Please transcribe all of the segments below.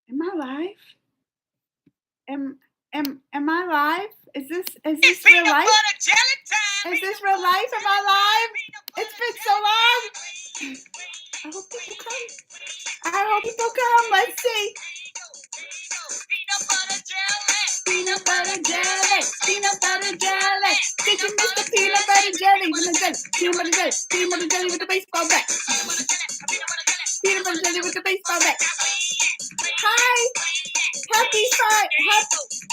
Am I live? Am I live? Is this It's real peanut life? butter jelly time. Is this real life? Am I live? It's been so long. I hope people come. I hope people come. Let's see. Peanut butter jelly. Peanut butter jelly. Peanut butter jelly. Did you miss the peanut butter jelly? Peanut butter jelly. Peanut butter jelly with the baseball bat. Peanut butter jelly with the baseball bat. Hi. Happy Five.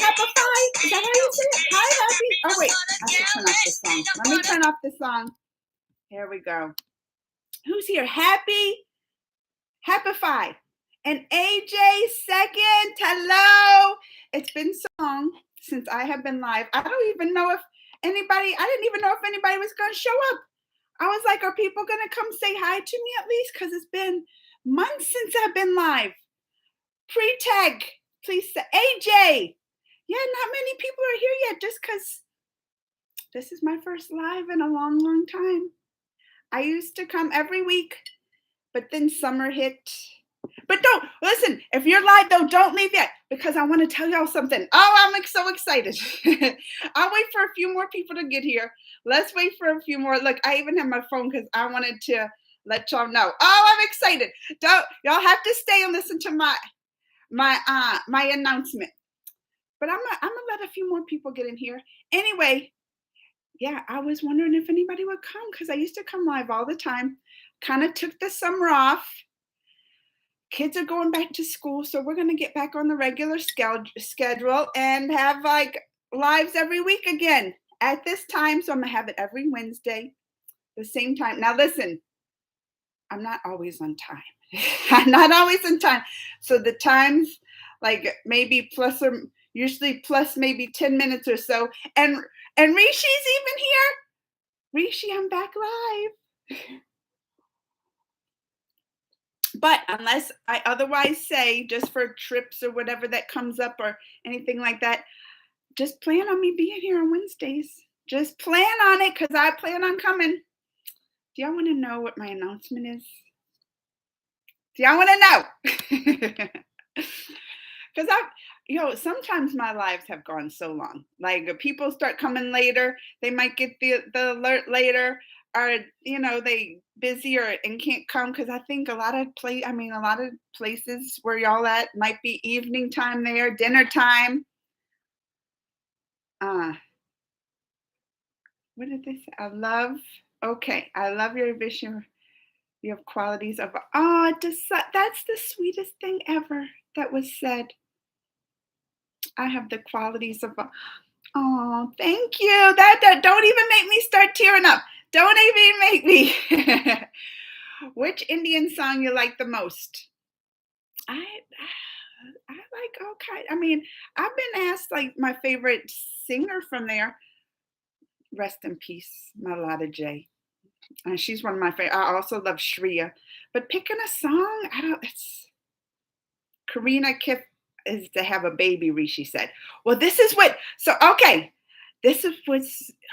Happy Five. Is that how you say it? Hi, Happy. Oh, wait. I have to turn off the song. Let me turn off the song. Here we go. Who's here? Happy Five. And AJ second. Hello. It's been so long since I have been live. I didn't even know if anybody was going to show up. I was like, are people going to come say hi to me at least? Because it's been months since I've been live. Pre-tag, please say, AJ. Yeah, not many people are here yet just because this is my first live in a long, long time. I used to come every week, but then summer hit. But don't, listen, if you're live though, don't leave yet because I want to tell y'all something. Oh, I'm so excited. I'll wait for a few more people to get here. Let's wait for a few more. Look, I even have my phone because I wanted to let y'all know. Oh, I'm excited. Y'all have to stay and listen to my announcement. But I'm gonna let a few more people get in here. Anyway, yeah, I was wondering if anybody would come because I used to come live all the time. Kind of took the summer off. Kids are going back to school, so we're gonna get back on the regular schedule and have like lives every week again at this time. So I'm gonna have it every Wednesday, the same time. Now listen, I'm not always on time. I'm not always on time. So the times like maybe usually plus maybe 10 minutes or so. And Rishi's even here. Rishi, I'm back live. But unless I otherwise say, just for trips or whatever that comes up or anything like that, just plan on me being here on Wednesdays. Just plan on it because I plan on coming. Do y'all want to know what my announcement is? Do y'all want to know? Because sometimes my lives have gone so long. Like if people start coming later, they might get the alert later, or they busier and can't come because I think a lot of places where y'all at might be evening time there, dinner time. What did they say? I love your vision. You have qualities of that's the sweetest thing ever that was said. I have the qualities of oh, thank you. That don't even make me start tearing up. Don't even make me. Which Indian song you like the most? I like all kinds. I mean, I've been asked like my favorite singer from there. Rest in peace, Malala J. She's one of my favorite. I also love Shreya. But picking a song, it's Karina Kif is to have a baby, Rishi said. Well, this is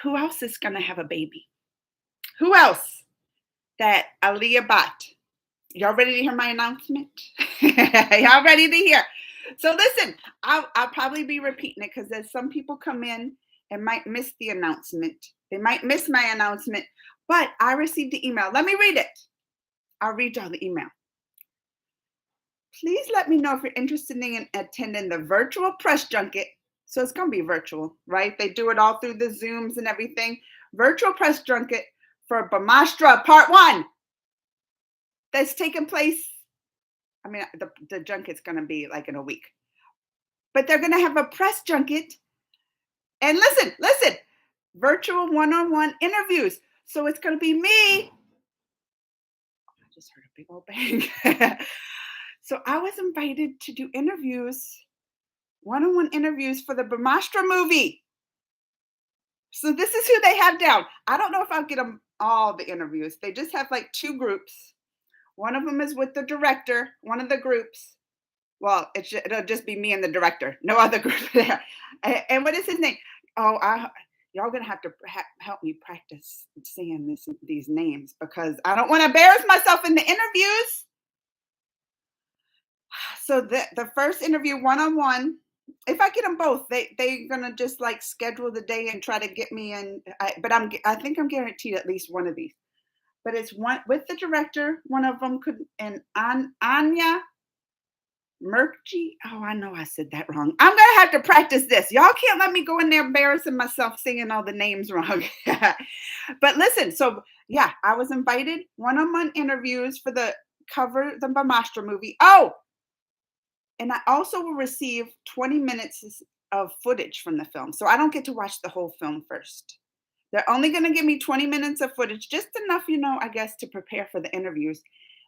who else is going to have a baby? Who else? That Aliyah Bhatt. Y'all ready to hear my announcement? Y'all ready to hear? So listen, I'll probably be repeating it because as some people come in and might miss the announcement. They might miss my announcement, but I received the email. Let me read it. I'll read y'all the email. Please let me know if you're interested in attending the virtual press junket. So it's going to be virtual, right? They do it all through the Zooms and everything. Virtual press junket for Brahmastra Part 1. That's taking place. I mean, the junket's going to be like in a week. But they're going to have a press junket. And listen, virtual one-on-one interviews. So it's going to be me. I just heard a big old bang. So I was invited to do one-on-one interviews for the Brahmastra movie. So this is who they have down. I don't know if I'll get them all the interviews. They just have like 2 groups. One of them is with the director, one of the groups. Well, it'll just be me and the director. No other group there. And what is his name? Oh, y'all going to have to help me practice saying these names because I don't want to embarrass myself in the interviews. So the first interview one-on-one, if I get them both, they're gonna just like schedule the day and try to get me in. I think I'm guaranteed at least one of these. But it's one with the director. One of them could and Anya Murkji. Oh, I know I said that wrong. I'm gonna have to practice this. Y'all can't let me go in there embarrassing myself singing all the names wrong. But listen, so yeah, I was invited one-on-one interviews for the cover the Bamastra movie. Oh, and I also will receive 20 minutes of footage from the film. So I don't get to watch the whole film first. They're only going to give me 20 minutes of footage, just enough, I guess, to prepare for the interviews.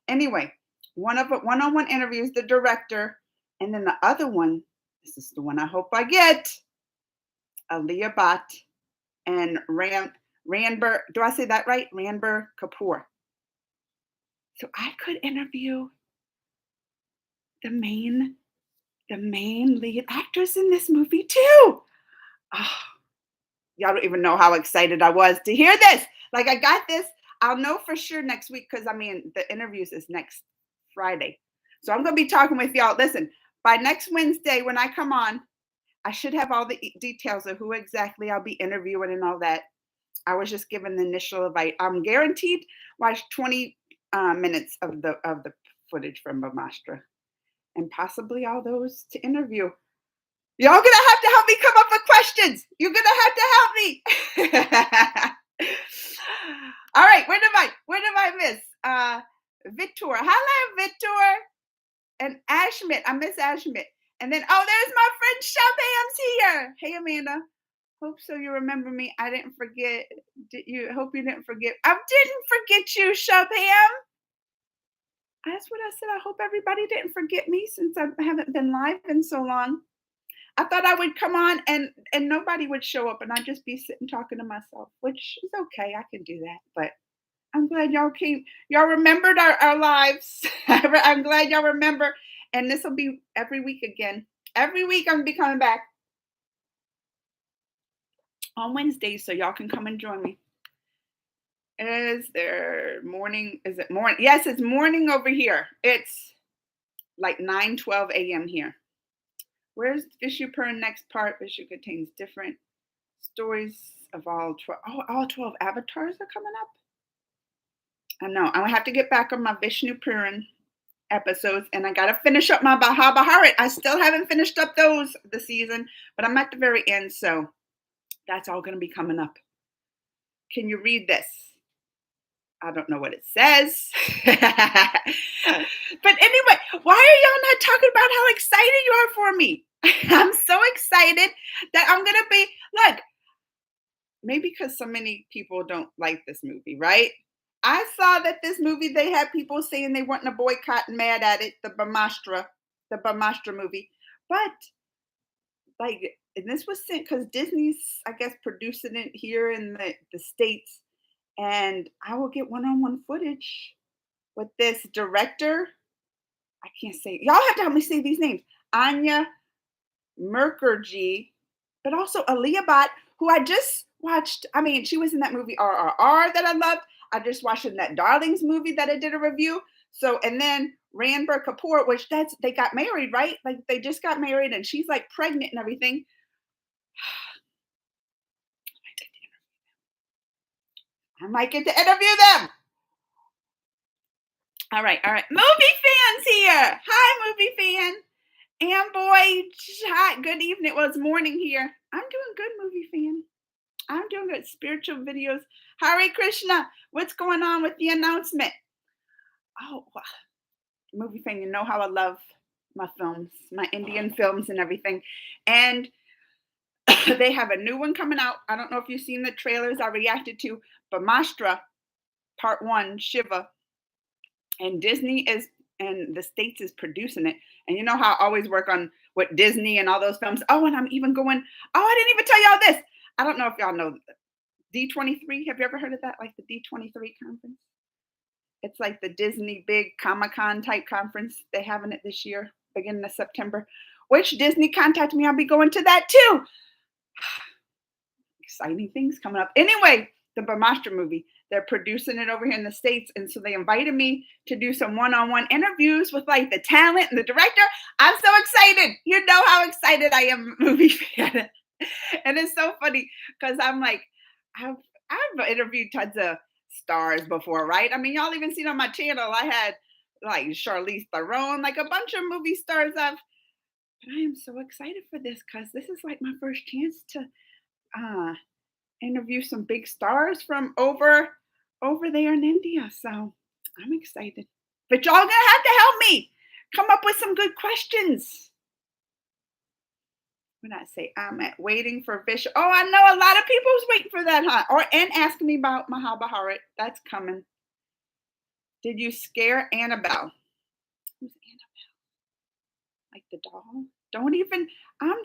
Anyway, one-on-one interviews, the director, and then the other one, this is the one I hope I get, Alia Bhatt and Ranbir, do I say that right? Ranbir Kapoor. So I could interview the main lead actress in this movie too. Oh, y'all don't even know how excited I was to hear this. Like I got this. I'll know for sure next week because the interviews is next Friday. So I'm going to be talking with y'all. Listen, by next Wednesday when I come on, I should have all the details of who exactly I'll be interviewing and all that. I was just given the initial invite. I'm guaranteed watch 20 minutes of the footage from Bamastra and possibly all those to interview. Y'all gonna have to help me come up with questions. You're gonna have to help me. All right, where did I miss? Victor. Hello, Victor. And Ashmit. I miss Ashmit. And then, there's my friend Shabam's here. Hey, Amanda. Hope so you remember me. I didn't forget. Hope you didn't forget. I didn't forget you, Shabam. That's what I said. I hope everybody didn't forget me since I haven't been live in so long. I thought I would come on and nobody would show up and I'd just be sitting talking to myself, which is okay. I can do that. But I'm glad y'all came. Y'all remembered our lives. I'm glad y'all remember. And this will be every week again. Every week I'm going to be coming back on Wednesdays so y'all can come and join me. Is there morning? Is it morning? Yes, it's morning over here. It's like 9:12 a.m. here. Where's Vishupuran next part? Vishu contains different stories of all 12. Oh, all 12 avatars are coming up. I know. I'm going to have to get back on my Vishnupuran episodes and I got to finish up my Mahabharat. I still haven't finished up those this season, but I'm at the very end. So that's all going to be coming up. Can you read this? I don't know what it says. But anyway, why are y'all not talking about how excited you are for me? I'm so excited that I'm going to be, look, maybe because so many people don't like this movie, right? I saw that this movie, they had people saying they weren't a boycott and mad at it, the Bamastra movie. But, and this was sent because Disney's, I guess, producing it here in the States. And I will get one-on-one footage with this director. I can't say. Y'all have to help me say these names. Anya Mukherjee, but also Alia Bhatt, who I just watched. I mean, she was in that movie RRR that I loved. I just watched in that Darlings movie that I did a review. So, and then Ranbir Kapoor, which they got married, right? Like they just got married and she's like pregnant and everything. I might get to interview them. All right. Movie fans here. Hi, movie fan. Amboy, hi. Good evening. Well, it's morning here. I'm doing good, movie fan. I'm doing good. Spiritual videos. Hare Krishna. What's going on with the announcement? Oh, wow. Movie fan, you know how I love my films, my Indian films and everything. And they have a new one coming out. I don't know if you've seen the trailers I reacted to. Bamastra, Part 1, Shiva. And Disney and the States is producing it. And you know how I always work on with Disney and all those films. Oh, and I'm even going, I didn't even tell y'all this. I don't know if y'all know D23. Have you ever heard of that? Like the D23 conference? It's like the Disney big Comic-Con type conference. They're having it this year, beginning of September. Which Disney contacted me. I'll be going to that too. Exciting things coming up. Anyway, the Bamastra movie. they're producing it over here in the States. And so they invited me to do some one-on-one interviews with like the talent and the director. I'm so excited. You know how excited I am, movie fan. And it's so funny because I'm like, I've I've interviewed tons of stars before, right? I mean, y'all even seen on my channel, I had like Charlize Theron, like a bunch of movie stars. But I am so excited for this because this is like my first chance to uh, interview some big stars from over there in India. So I'm excited. But y'all gonna have to help me come up with some good questions. When I say I'm at waiting for Vish. Oh, I know a lot of people's waiting for that, huh? Or and asking me about Mahabharat. That's coming. Did you scare Annabelle? Who's Annabelle? Like the doll? Don't even. I'm.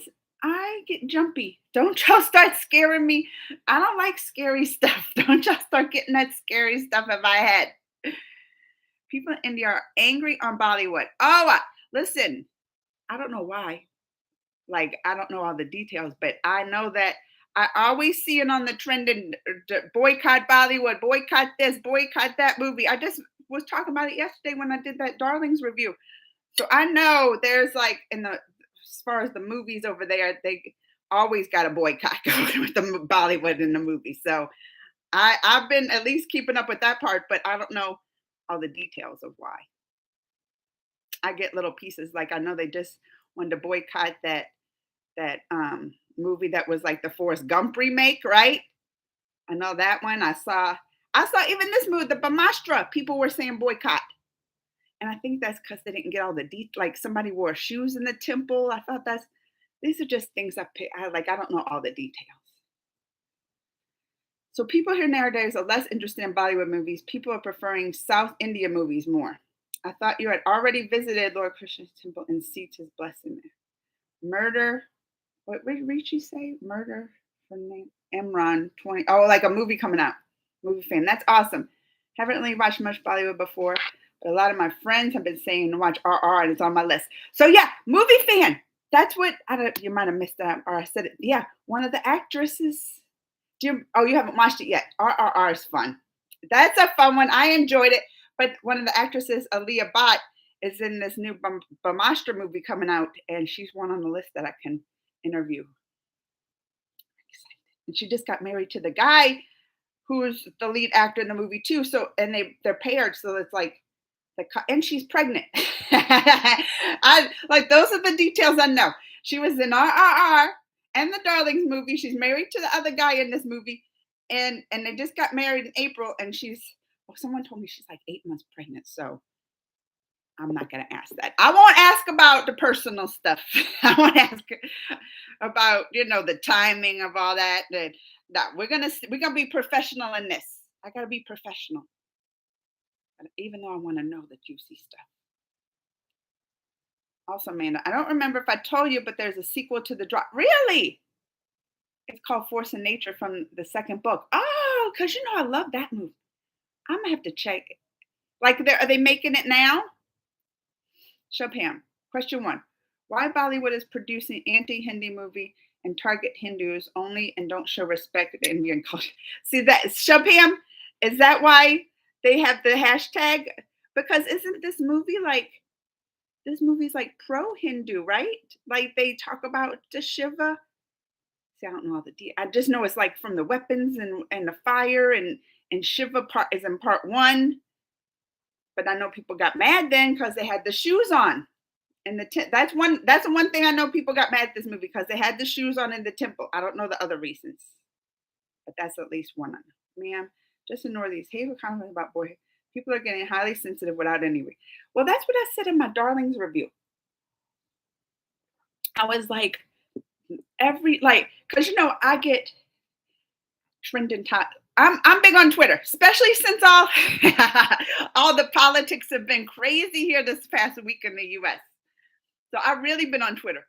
I get jumpy. Don't y'all start scaring me. I don't like scary stuff. Don't y'all start getting that scary stuff in my head. People in India are angry on Bollywood. Oh, listen. I don't know why. Like, I don't know all the details, but I know that I always see it on the trend and boycott Bollywood, boycott this, boycott that movie. I just was talking about it yesterday when I did that Darlings review. So I know there's like in the as far as the movies over there, they always got a boycott going with the Bollywood in the movie. So I've been at least keeping up with that part, but I don't know all the details of why. I get little pieces like I know they just wanted to boycott that movie that was like the Forrest Gump remake, right? I know that one. I saw even this movie, the Bamastra. People were saying boycott, and I think that's because they didn't get all the like somebody wore shoes in the temple. I thought these are just things I like. I don't know all the details. So people here nowadays are less interested in Bollywood movies. People are preferring South India movies more. I thought you had already visited Lord Krishna's temple and Sita's blessing there. Murder. What did Richie say? Murder for name Emron 20. Oh, like a movie coming out. Movie fan. That's awesome. Haven't really watched much Bollywood before, but a lot of my friends have been saying to watch RR, and it's on my list. So yeah, movie fan. That's what I don't. You might have missed that, or I said it. Yeah, one of the actresses. Oh, you haven't watched it yet. RRR is fun. That's a fun one. I enjoyed it. But one of the actresses, Aaliyah Bhatt, is in this new Bamastra movie coming out, and she's one on the list that I can interview. And she just got married to the guy who's the lead actor in the movie too. So and they're paired, so it's like and she's pregnant. I like those are the details I know. She was in RRR and the Darlings movie. She's married to the other guy in this movie, and they just got married in April. And someone told me she's like 8 months pregnant. So I'm not going to ask that. I won't ask about the personal stuff. I won't ask about the timing of all that. We're gonna be professional in this. I gotta be professional, even though I want to know the juicy stuff. Also, Amanda, I don't remember if I told you, but there's a sequel to the drop. Really? It's called Force of Nature from the second book. Oh, because I love that movie. I'm gonna have to check it. Like, are they making it now? Shubham, question 1. Why Bollywood is producing anti-Hindi movie and target Hindus only and don't show respect to Indian culture? See that, Shubham? Is that why they have the hashtag? Because isn't this movie's like pro-Hindu, right? Like they talk about the Shiva. See, I don't know all the details. I just know it's like from the weapons and the fire and Shiva part is in part 1. But I know people got mad then because they had the shoes on. And that's the one thing I know people got mad at this movie because they had the shoes on in the temple. I don't know the other reasons. But that's at least one. Ma'am, just ignore these hateful comments about boy. People are getting highly sensitive without any reason. Well, that's what I said in my Darlings review. I was like, because I get trending top. I'm big on Twitter, especially since all the politics have been crazy here this past week in the U.S. So I've really been on Twitter,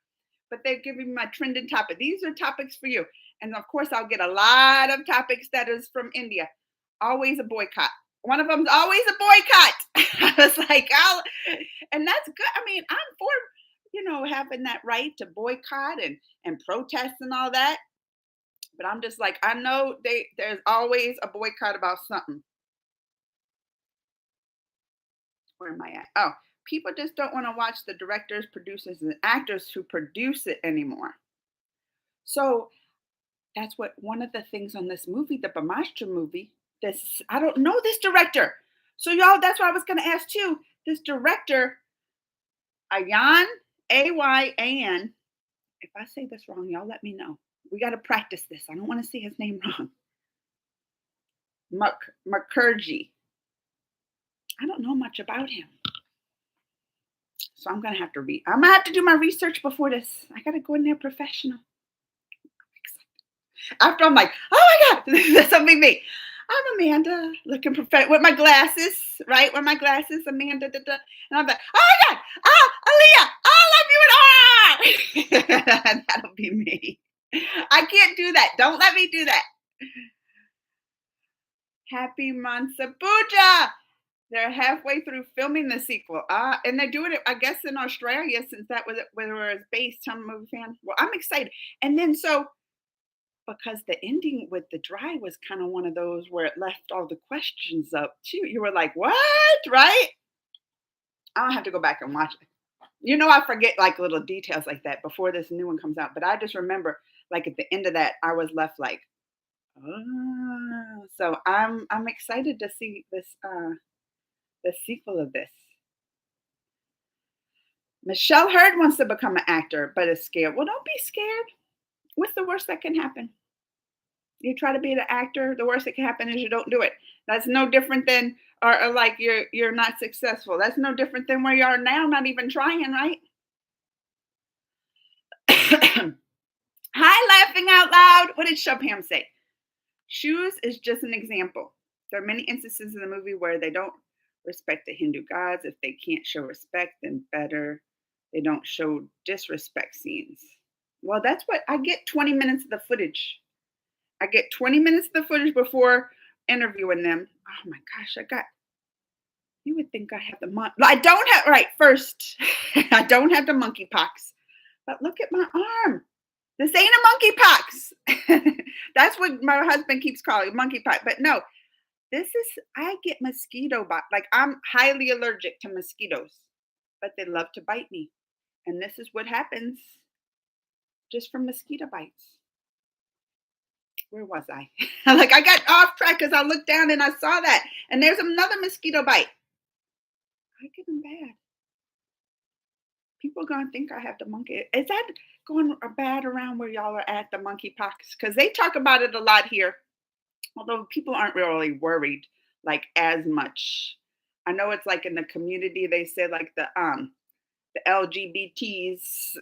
but they're giving me my trending topic. These are topics for you, and of course I'll get a lot of topics that is from India. Always a boycott. One of them's always a boycott. I was like, and that's good. I mean, I'm for having that right to boycott and protest and all that. But I'm just like, I know there's always a boycott about something. Where am I at? Oh, people just don't want to watch the directors, producers, and actors who produce it anymore. So that's what one of the things on this movie, the Bamastra movie. This I don't know this director. So y'all, that's what I was gonna ask too. This director, Ayan, Ayan. If I say this wrong, y'all let me know. We got to practice this. I don't want to say his name wrong. Mukherjee. I don't know much about him. So I'm gonna have to read. I'm gonna have to do my research before this. I gotta go in there professional. After I'm like, oh my God, that's something me. I'm Amanda, looking perfect with my glasses, right? With my glasses, Amanda, da, da. And I'm like, oh my God, Aaliyah, I love you and that'll be me. I can't do that. Don't let me do that. Happy Mansa Puja. They're halfway through filming the sequel. And they're doing it, I guess, in Australia since that was where it was based. I'm a movie fan. Well, I'm excited. And then because the ending with the dry was kind of one of those where it left all the questions up too. You were like, what? Right? I'll have to go back and watch it. I forget like little details like that before this new one comes out. But I just remember like at the end of that, I was left like, oh. So I'm excited to see this the sequel of this. Michelle Hurd wants to become an actor, but is scared. Well, don't be scared. What's the worst that can happen? You try to be an actor, the worst that can happen is you don't do it. That's no different than or like you're not successful. That's no different than where you are now, not even trying, right? Hi, laughing out loud. What did Shubham say? Shoes is just an example. There are many instances in the movie where they don't respect the Hindu gods. If they can't show respect, then better they don't show disrespect scenes. Well, that's what I get 20 minutes of the footage. I get 20 minutes of the footage before interviewing them. Oh my gosh, you would think I have I don't have, right, first, I don't have the monkeypox, but look at my arm. This ain't a monkeypox. That's what my husband keeps calling monkeypox. But no, I get mosquito bite. Like I'm highly allergic to mosquitoes, but they love to bite me. And this is what happens just from mosquito bites. Where was I? Like I got off track because I looked down and I saw that. And there's another mosquito bite. I get them bad. People are going to think I have the monkey. Is that going bad around where y'all are at, the monkeypox? Because they talk about it a lot here. Although people aren't really worried like as much. I know it's like in the community, they say like the LGBTs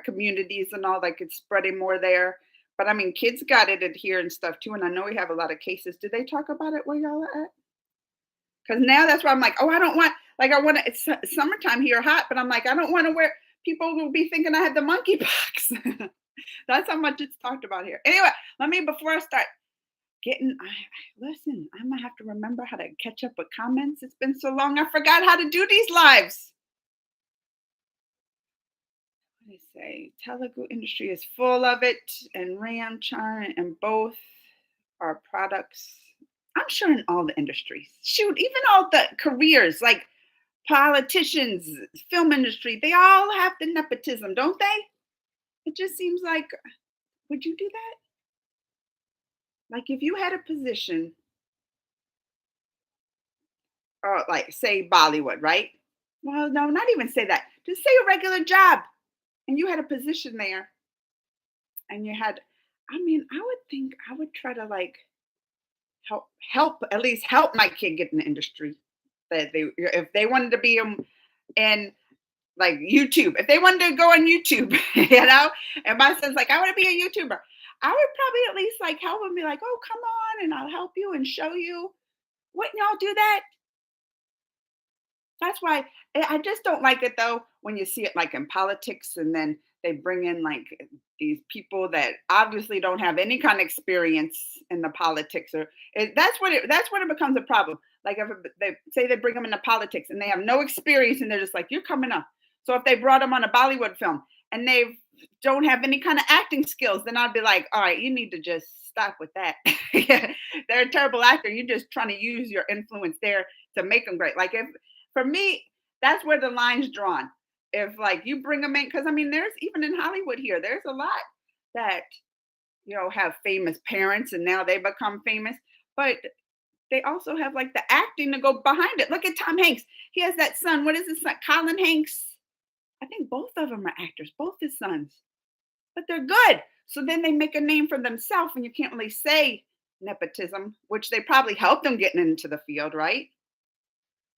communities and all, like it's spreading more there. But I mean, kids got it in here and stuff too. And I know we have a lot of cases. Do they talk about it where y'all are at? Because now that's why I'm like, oh, I don't want, like, I want to, it's summertime here, hot, but I'm like, I don't want to wear, people will be thinking I had the monkeypox. That's how much it's talked about here. Anyway, before I start listen, I'm going to have to remember how to catch up with comments. It's been so long, I forgot how to do these lives. What do they say? Telugu industry is full of it, and Ramcharan, and both are products. I'm sure in all the industries. Shoot, even all the careers, like politicians, film industry, they all have the nepotism, don't they? It just seems like, would you do that? Like if you had a position, or like say Bollywood, right? Well, no, not even say that. Just say a regular job, and you had a position there, and you had. I mean, I would think I would try to like at least help my kid get in the industry. That if they wanted to be in like YouTube, if they wanted to go on YouTube, and my son's like, I want to be a YouTuber. I would probably at least like help him, be like, oh, come on, and I'll help you and show you. Wouldn't y'all do that? That's why I just don't like it though when you see it like in politics and then they bring in like these people that obviously don't have any kind of experience in the politics that's when it becomes a problem. Like if they say they bring them into politics and they have no experience and they're just like, you're coming up. So if they brought them on a Bollywood film and they don't have any kind of acting skills, then I'd be like, all right, you need to just stop with that. They're a terrible actor. You're just trying to use your influence there to make them great. Like For me, that's where the line's drawn. If like you bring them in, because I mean, there's even in Hollywood here, there's a lot that have famous parents and now they become famous, but they also have like the acting to go behind it. Look at Tom Hanks. He has that son. What is his son? Colin Hanks. I think both of them are actors, both his sons, but they're good. So then they make a name for themselves, and you can't really say nepotism, which they probably helped them getting into the field, right?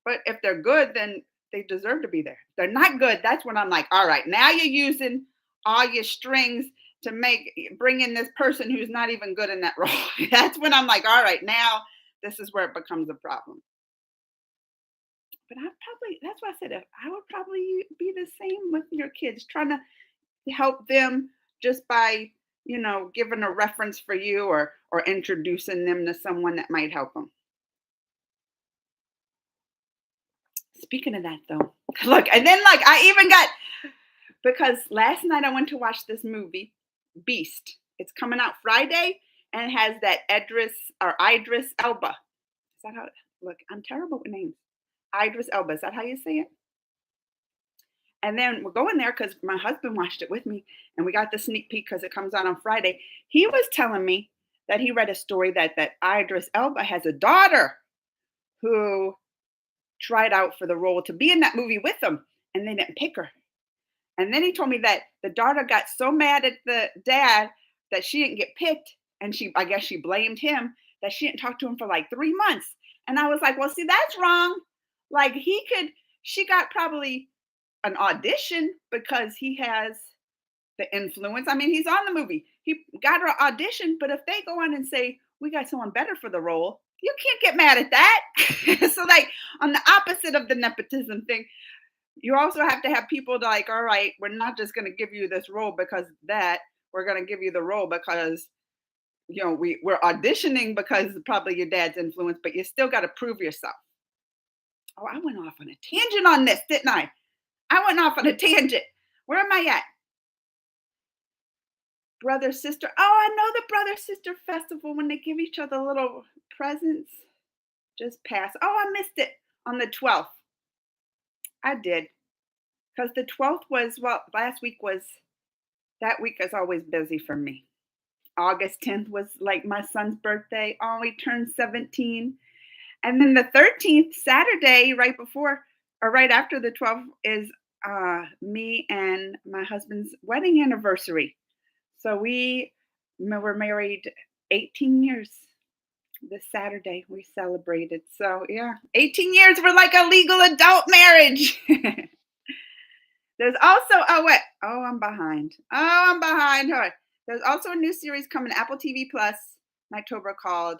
But if they're good, then they deserve to be there. If they're not good, that's when I'm like, all right, now you're using all your strings to bring in this person who's not even good in that role. That's when I'm like, all right, now this is where it becomes a problem. But that's why I said I would probably be the same with your kids, trying to help them just by, giving a reference for you or introducing them to someone that might help them. Speaking of that though, look, and then like I even got because last night I went to watch this movie, Beast. It's coming out Friday and it has that Idris Elba. Is that how look, I'm terrible with names. Idris Elba, is that how you say it? And then we're going there because my husband watched it with me and we got the sneak peek because it comes out on Friday. He was telling me that he read a story that Idris Elba has a daughter who tried out for the role to be in that movie with him and they didn't pick her. And then he told me that the daughter got so mad at the dad that she didn't get picked. And I guess she blamed him that she didn't talk to him for like 3 months. And I was like, well, see, that's wrong. Like she got probably an audition because he has the influence. I mean, he's on the movie. He got her audition, but if they go on and say, we got someone better for the role, you can't get mad at that. So like on the opposite of the nepotism thing, you also have to have people like, all right, we're not just going to give you this role because that we're going to give you the role because we're auditioning because probably your dad's influence, but you still got to prove yourself. Oh, I went off on a tangent on this, didn't I? I went off on a tangent. Where am I at? Brother sister. Oh, I know the brother sister festival when they give each other little presents. Just pass. Oh, I missed it on the 12th. I did. Because the 12th was, last week that week is always busy for me. August 10th was like my son's birthday. Oh, he turned 17. And then the 13th, Saturday, right before or right after the 12th, is me and my husband's wedding anniversary. So we were married 18 years. This Saturday we celebrated. So yeah, 18 years. We're like a legal adult marriage. There's also I'm behind. I'm behind her. There's also a new series coming to Apple TV Plus in October called,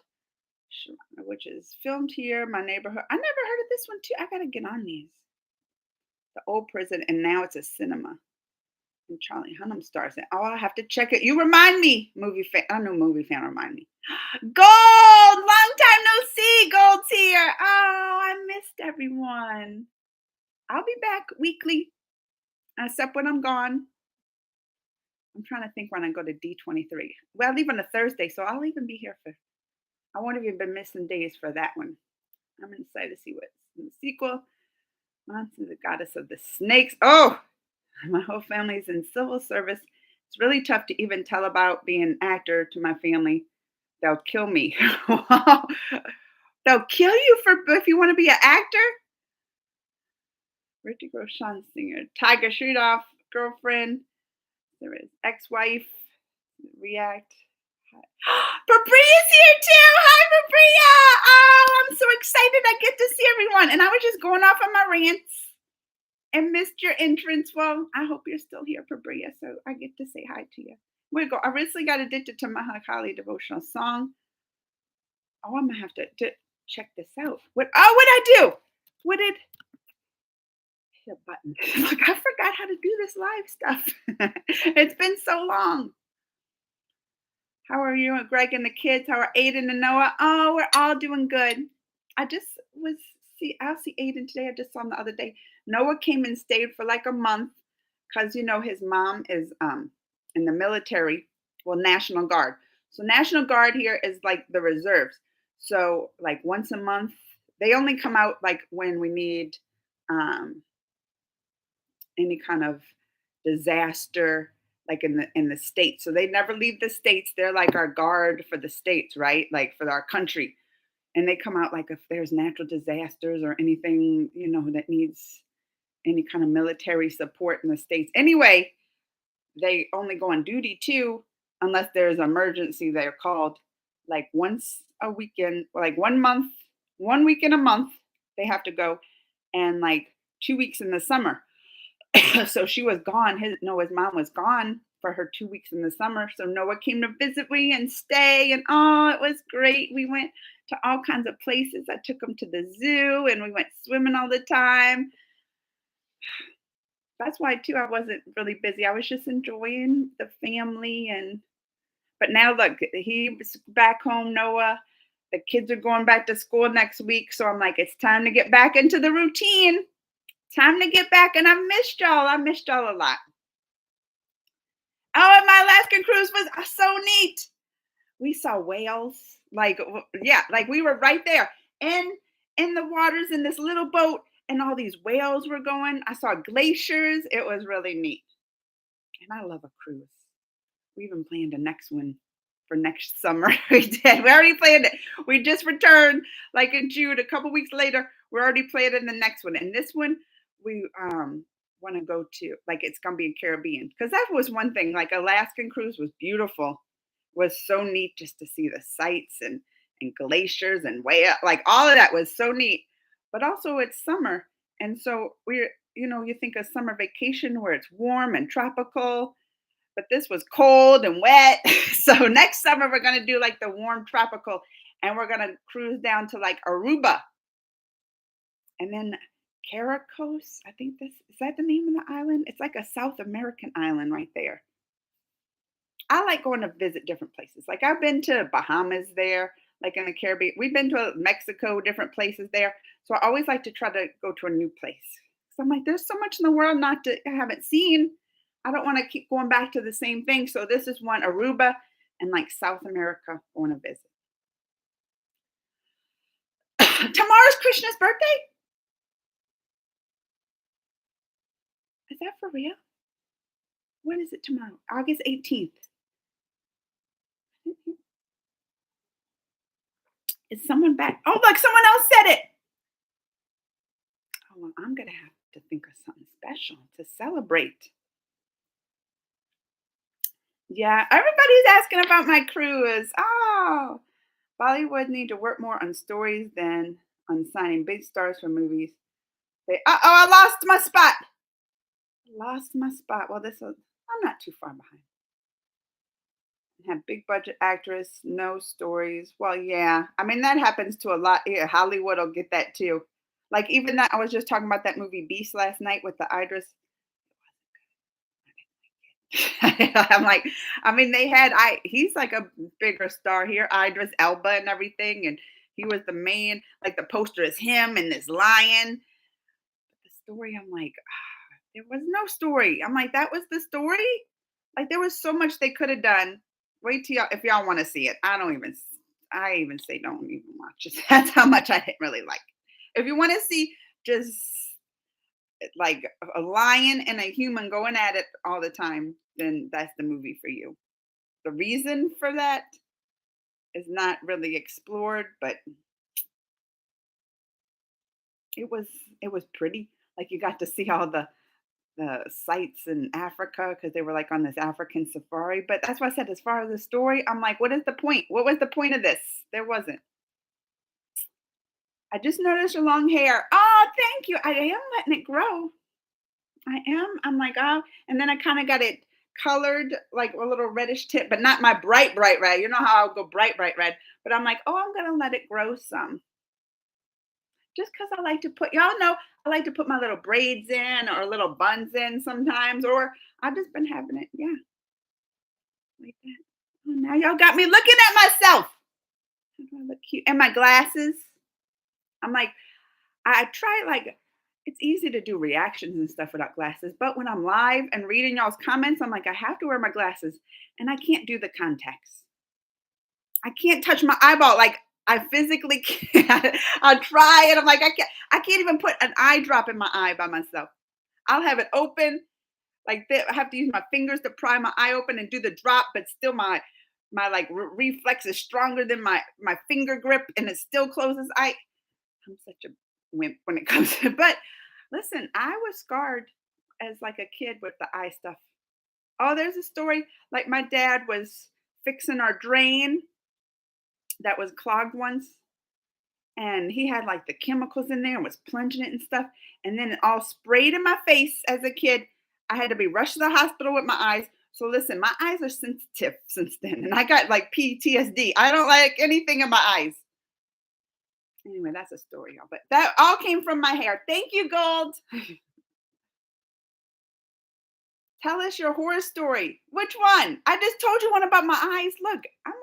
which is filmed here, my neighborhood. I never heard of this one too. I gotta get on these. The old prison, and now it's a cinema. And Charlie Hunnam stars it. Oh, I have to check it. You remind me, movie fan. I know movie fan. Remind me. Gold, long time no see. Gold's here. Oh, I missed everyone. I'll be back weekly, except when I'm gone. I'm trying to think when I go to D23. Well, I leave on a Thursday, so I'll even be here I won't have even been missing days for that one. I'm excited to see what's in the sequel. Monty, the goddess of the snakes. Oh, my whole family's in civil service. It's really tough to even tell about being an actor to my family. They'll kill me. They'll kill you if you want to be an actor. Richard Roshan singer, Tiger Shroff, girlfriend. There is ex-wife. React. Papria's here too. Hi, Papria. Oh, I'm so excited. I get to see everyone. And I was just going off on my rants and missed your entrance. Well, I hope you're still here, Papria, so I get to say hi to you. We go. I recently got addicted to Mahakali devotional song. Oh, I'm gonna have to check this out. What'd I do? What did hit a button? Look, I forgot how to do this live stuff. It's been so long. How are you and Greg and the kids? How are Aiden and Noah? Oh, we're all doing good. I'll see Aiden today. I just saw him the other day. Noah came and stayed for like a month because his mom is in the military, National Guard. So National Guard here is like the reserves. So like once a month, they only come out like when we need um, any kind of disaster like in the states. So they never leave the states. They're like our guard for the states, right? Like for our country. And they come out like if there's natural disasters or anything, that needs any kind of military support in the states. Anyway, they only go on duty too unless there's an emergency. They're called like once a weekend, like 1 month, 1 week in a month. They have to go, and like 2 weeks in the summer. So she was gone. Noah's mom was gone for her 2 weeks in the summer. So Noah came to visit me and stay, and oh, it was great. We went to all kinds of places. I took him to the zoo, and we went swimming all the time. That's why too I wasn't really busy. I was just enjoying the family. And but now look, he's back home, Noah. The kids are going back to school next week, so I'm like, it's time to get back into the routine. Time to get back, and I missed y'all. I missed y'all a lot. Oh, and my Alaskan cruise was so neat. We saw whales. Like, yeah, like we were right there in the waters in this little boat, and all these whales were going. I saw glaciers. It was really neat. And I love a cruise. We even planned a next one for next summer. We did. We already planned it. We just returned like in June. A couple weeks later, we're already planning the next one. And this one, we want to go to, like, it's gonna be in Caribbean, because that was one thing. Like Alaskan cruise was beautiful, was so neat just to see the sights and glaciers and way up, like all of that was so neat. But also it's summer, and so we're you think of summer vacation where it's warm and tropical, but this was cold and wet. So next summer we're gonna do like the warm tropical, and we're gonna cruise down to like Aruba, and then Caracos. I think this is that the name of the island. It's like a South American island right there. I like going to visit different places. Like I've been to Bahamas there, like in the Caribbean. We've been to Mexico, different places there. So I always like to try to go to a new place. So I'm like, there's so much in the world I haven't seen. I don't want to keep going back to the same thing. So this is one, Aruba and like South America I want to visit. Tomorrow's Krishna's birthday? Is that for real? When is it tomorrow? August 18th. Is someone back? Oh, look, someone else said it. Oh, well, I'm going to have to think of something special to celebrate. Yeah, everybody's asking about my cruise. Oh, Bollywood need to work more on stories than on signing big stars for movies. I lost my spot. Lost my spot. Well, I'm not too far behind. Have big budget actress, no stories. Well, yeah. I mean, that happens to a lot. Yeah, Hollywood will get that too. Like even that, I was just talking about that movie Beast last night with the Idris. I'm like, I mean, he's like a bigger star here, Idris Elba and everything, and he was the main. Like the poster is him and this lion. But the story, I'm like, there was no story. I'm like, that was the story. Like there was so much they could have done. Wait till y'all if y'all want to see it. I even say don't even watch it. That's how much I didn't really like. If you want to see just like a lion and a human going at it all the time, then that's the movie for you. The reason for that is not really explored, but it was it was pretty. Like you got to see all the sites in Africa because they were like on this African safari. But that's why I said, as far as the story, I'm like, what is the point? What was the point of this? There wasn't. I just noticed your long hair. Oh, thank you. I am letting it grow. I am. I'm like, oh, and then I kind of got it colored like a little reddish tip, but not my bright, bright red. You know how I'll go bright, bright red. But I'm like, oh, I'm gonna let it grow some. Just because I like to y'all know, I like to put my little braids in or little buns in sometimes, or I've just been having it, yeah, like that. Oh, now y'all got me looking at myself. How do I look cute? And my glasses. I'm like, I try like it's easy to do reactions and stuff without glasses, but when I'm live and reading y'all's comments, I'm like, I have to wear my glasses and I can't do the contacts. I can't touch my eyeball. Like I physically can't. I'll try and I'm like, I can't even put an eye drop in my eye by myself. I'll have it open, like I have to use my fingers to pry my eye open and do the drop, but still my like reflex is stronger than my finger grip and it still closes. I'm such a wimp when it comes to but listen, I was scarred as like a kid with the eye stuff. Oh, there's a story like my dad was fixing our drain that was clogged once and he had like the chemicals in there and was plunging it and stuff and then it all sprayed in my face as a kid. I had to be rushed to the hospital with my eyes. So listen, my eyes are sensitive since then and I got like PTSD. I don't like anything in my eyes. Anyway, that's a story, y'all, but that all came from my hair. Thank you, Gold. Tell us your horror story. Which one? I just told you one about my eyes. Look, I'm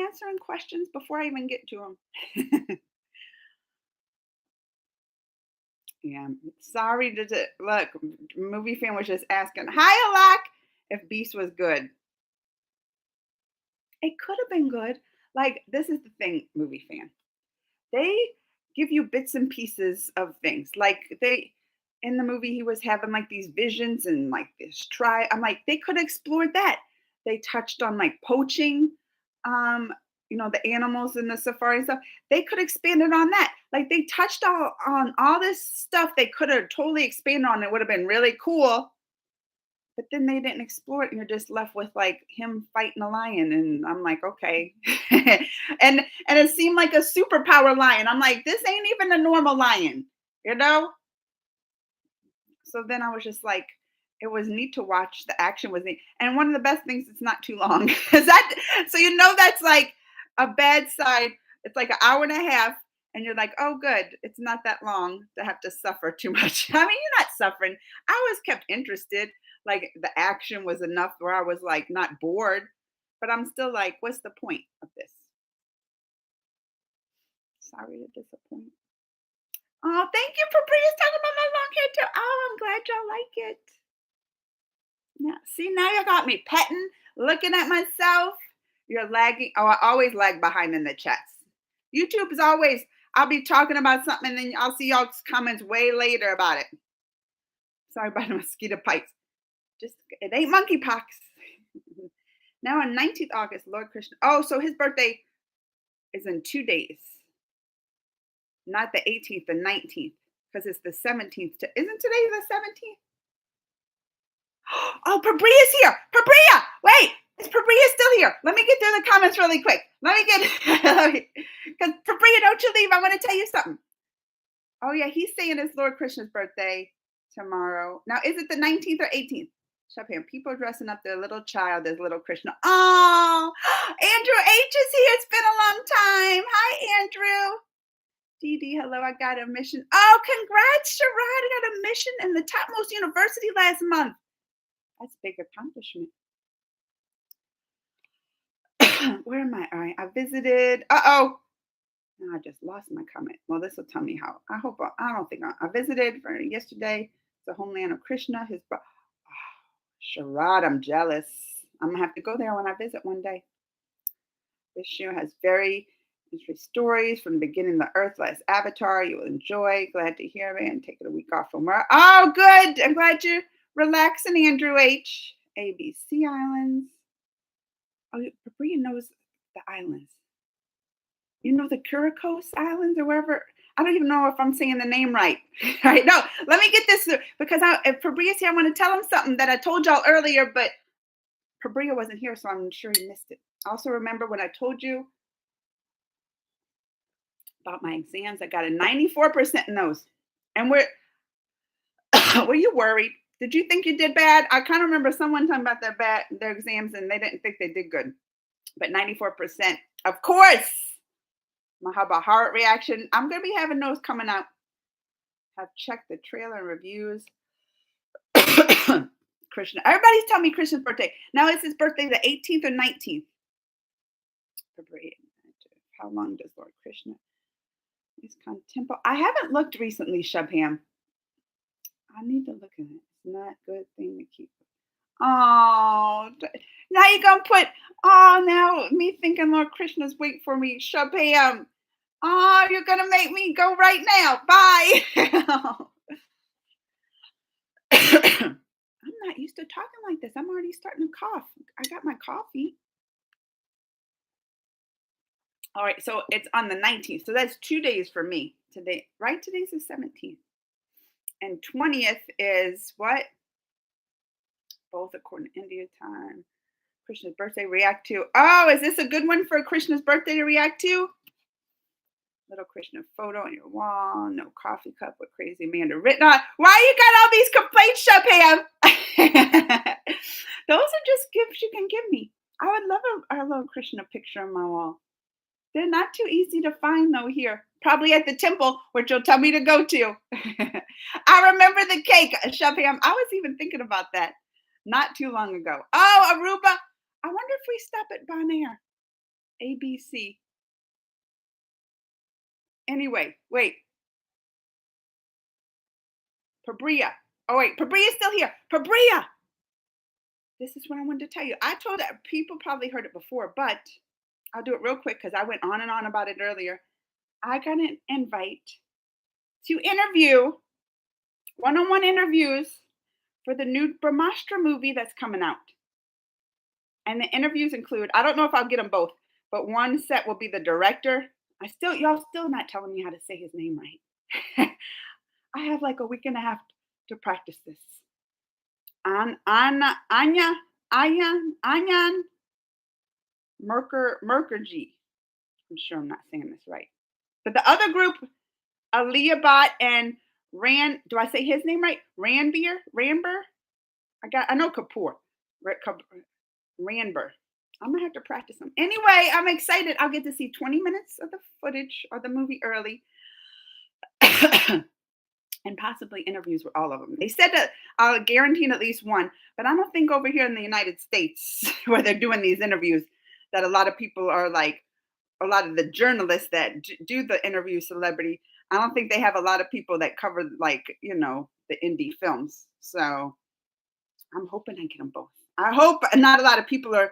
answering questions before I even get to them. Yeah, sorry look. Movie fan was just asking. Hi, Alak. If Beast was good, it could have been good. Like this is the thing, movie fan. They give you bits and pieces of things. Like they in the movie he was having like these visions and like this try. I'm like, they could have explored that. They touched on like poaching, um, the animals in the safari stuff. They could have expanded on that. Like they touched on all this stuff they could have totally expanded on. It would have been really cool. But then they didn't explore it, and you're just left with like him fighting a lion, and I'm like, okay, and it seemed like a superpower lion. I'm like, this ain't even a normal lion, you know. So then I was just like, it was neat to watch. The action was neat, and one of the best things, it's not too long. Is that so? That's like a bad side. It's like an hour and a half, and you're like, oh, good, it's not that long to have to suffer too much. I mean, you're not suffering. I was kept interested. Like the action was enough where I was like not bored, but I'm still like, what's the point of this? Sorry to disappoint. Oh, thank you for Priya's talking about my long hair too. Oh, I'm glad y'all like it. Now, see, now you got me petting, looking at myself. You're lagging. Oh, I always lag behind in the chats. YouTube is always, I'll be talking about something and then I'll see y'all's comments way later about it. Sorry about the mosquito bites. Just, it ain't monkeypox. Now on 19th August, Lord Krishna. Oh, so his birthday is in 2 days. Not the 18th, the 19th. Because it's the 17th. Isn't today the 17th? Oh, Pabria's here. Pabria, wait. Is Pabria still here? Let me get through the comments really quick. Let me get, because Pabria, don't you leave. I want to tell you something. Oh, yeah, he's saying it's Lord Krishna's birthday tomorrow. Now, is it the 19th or 18th? Shophan, people dressing up their little child as little Krishna. Oh, Andrew H is here. It's been a long time. Hi, Andrew. Dee Dee, hello. I got a mission. Oh, congrats, Sharad. I got a mission in the topmost university last month. That's a big accomplishment. Where am I? All right. I visited. Uh-oh. No, I just lost my comment. Well, this will tell me how. I don't think I visited for yesterday. The homeland of Krishna. Sharad, I'm jealous. I'm gonna have to go there when I visit one day. Vishnu has very interesting stories from the beginning of the earth, last avatar. You will enjoy. Glad to hear it and taking a week off from work. Oh, good. I'm glad you're relaxing, Andrew H. ABC Islands. Oh, Bria knows the islands. You know the Curacos Islands or wherever. I don't even know if I'm saying the name right. All right, no, let me get this because if Fabria's here, I want to tell him something that I told y'all earlier, but Fabria wasn't here, so I'm sure he missed it. Also, remember when I told you about my exams? I got a 94% in those. And were you worried? Did you think you did bad? I kind of remember someone talking about their exams and they didn't think they did good. But 94%, of course. Mahabharat reaction. I'm going to be having those coming out. Have checked the trailer and reviews. Krishna. Everybody's telling me Krishna's birthday. Now is his birthday the 18th or 19th? How long does Lord Krishna is temple? I haven't looked recently, Shabham. I need to look at it. It's not a good thing to keep. Oh, now you're gonna put. Oh, now me thinking Lord Krishna's waiting for me. Shabam. Oh, you're gonna make me go right now. Bye. I'm not used to talking like this. I'm already starting to cough. I got my coffee. All right, so it's on the 19th. So that's 2 days for me today. Right? Today's the 17th. And 20th is what? Both according to India time. Krishna's birthday react to. Oh, is this a good one for Krishna's birthday to react to? Little Krishna photo on your wall. No coffee cup with crazy Amanda written on. Why you got all these complaints, Shabam? Those are just gifts you can give me. I would love a little Krishna picture on my wall. They're not too easy to find though here. Probably at the temple, which you'll tell me to go to. I remember the cake, Shabam. I was even thinking about that not too long ago. Oh, Aruba. I wonder if we stop at Bonaire. ABC. Anyway, wait. Pabria. Oh, wait. Pabria's still here. Pabria. This is what I wanted to tell you. I told that people probably heard it before, but I'll do it real quick because I went on and on about it earlier. I got an invite to interview, one-on-one interviews for the new Brahmastra movie that's coming out. And the interviews include, I don't know if I'll get them both, but one set will be the director. Y'all still not telling me how to say his name right. I have like a week and a half to practice this. Anyan Mukherjee. I'm sure I'm not saying this right. But the other group, Aliyah Bhatt and do I say his name right? Ranbir? I know Kapoor. Ranbir. I'm gonna have to practice them. Anyway, I'm excited. I'll get to see 20 minutes of the footage or the movie early. And possibly interviews with all of them. They said that I'll guarantee at least one, but I don't think over here in the United States where they're doing these interviews that a lot of people are like, a lot of the journalists that do the interview celebrity, I don't think they have a lot of people that cover like, the indie films. So I'm hoping I get them both. I hope not a lot of people are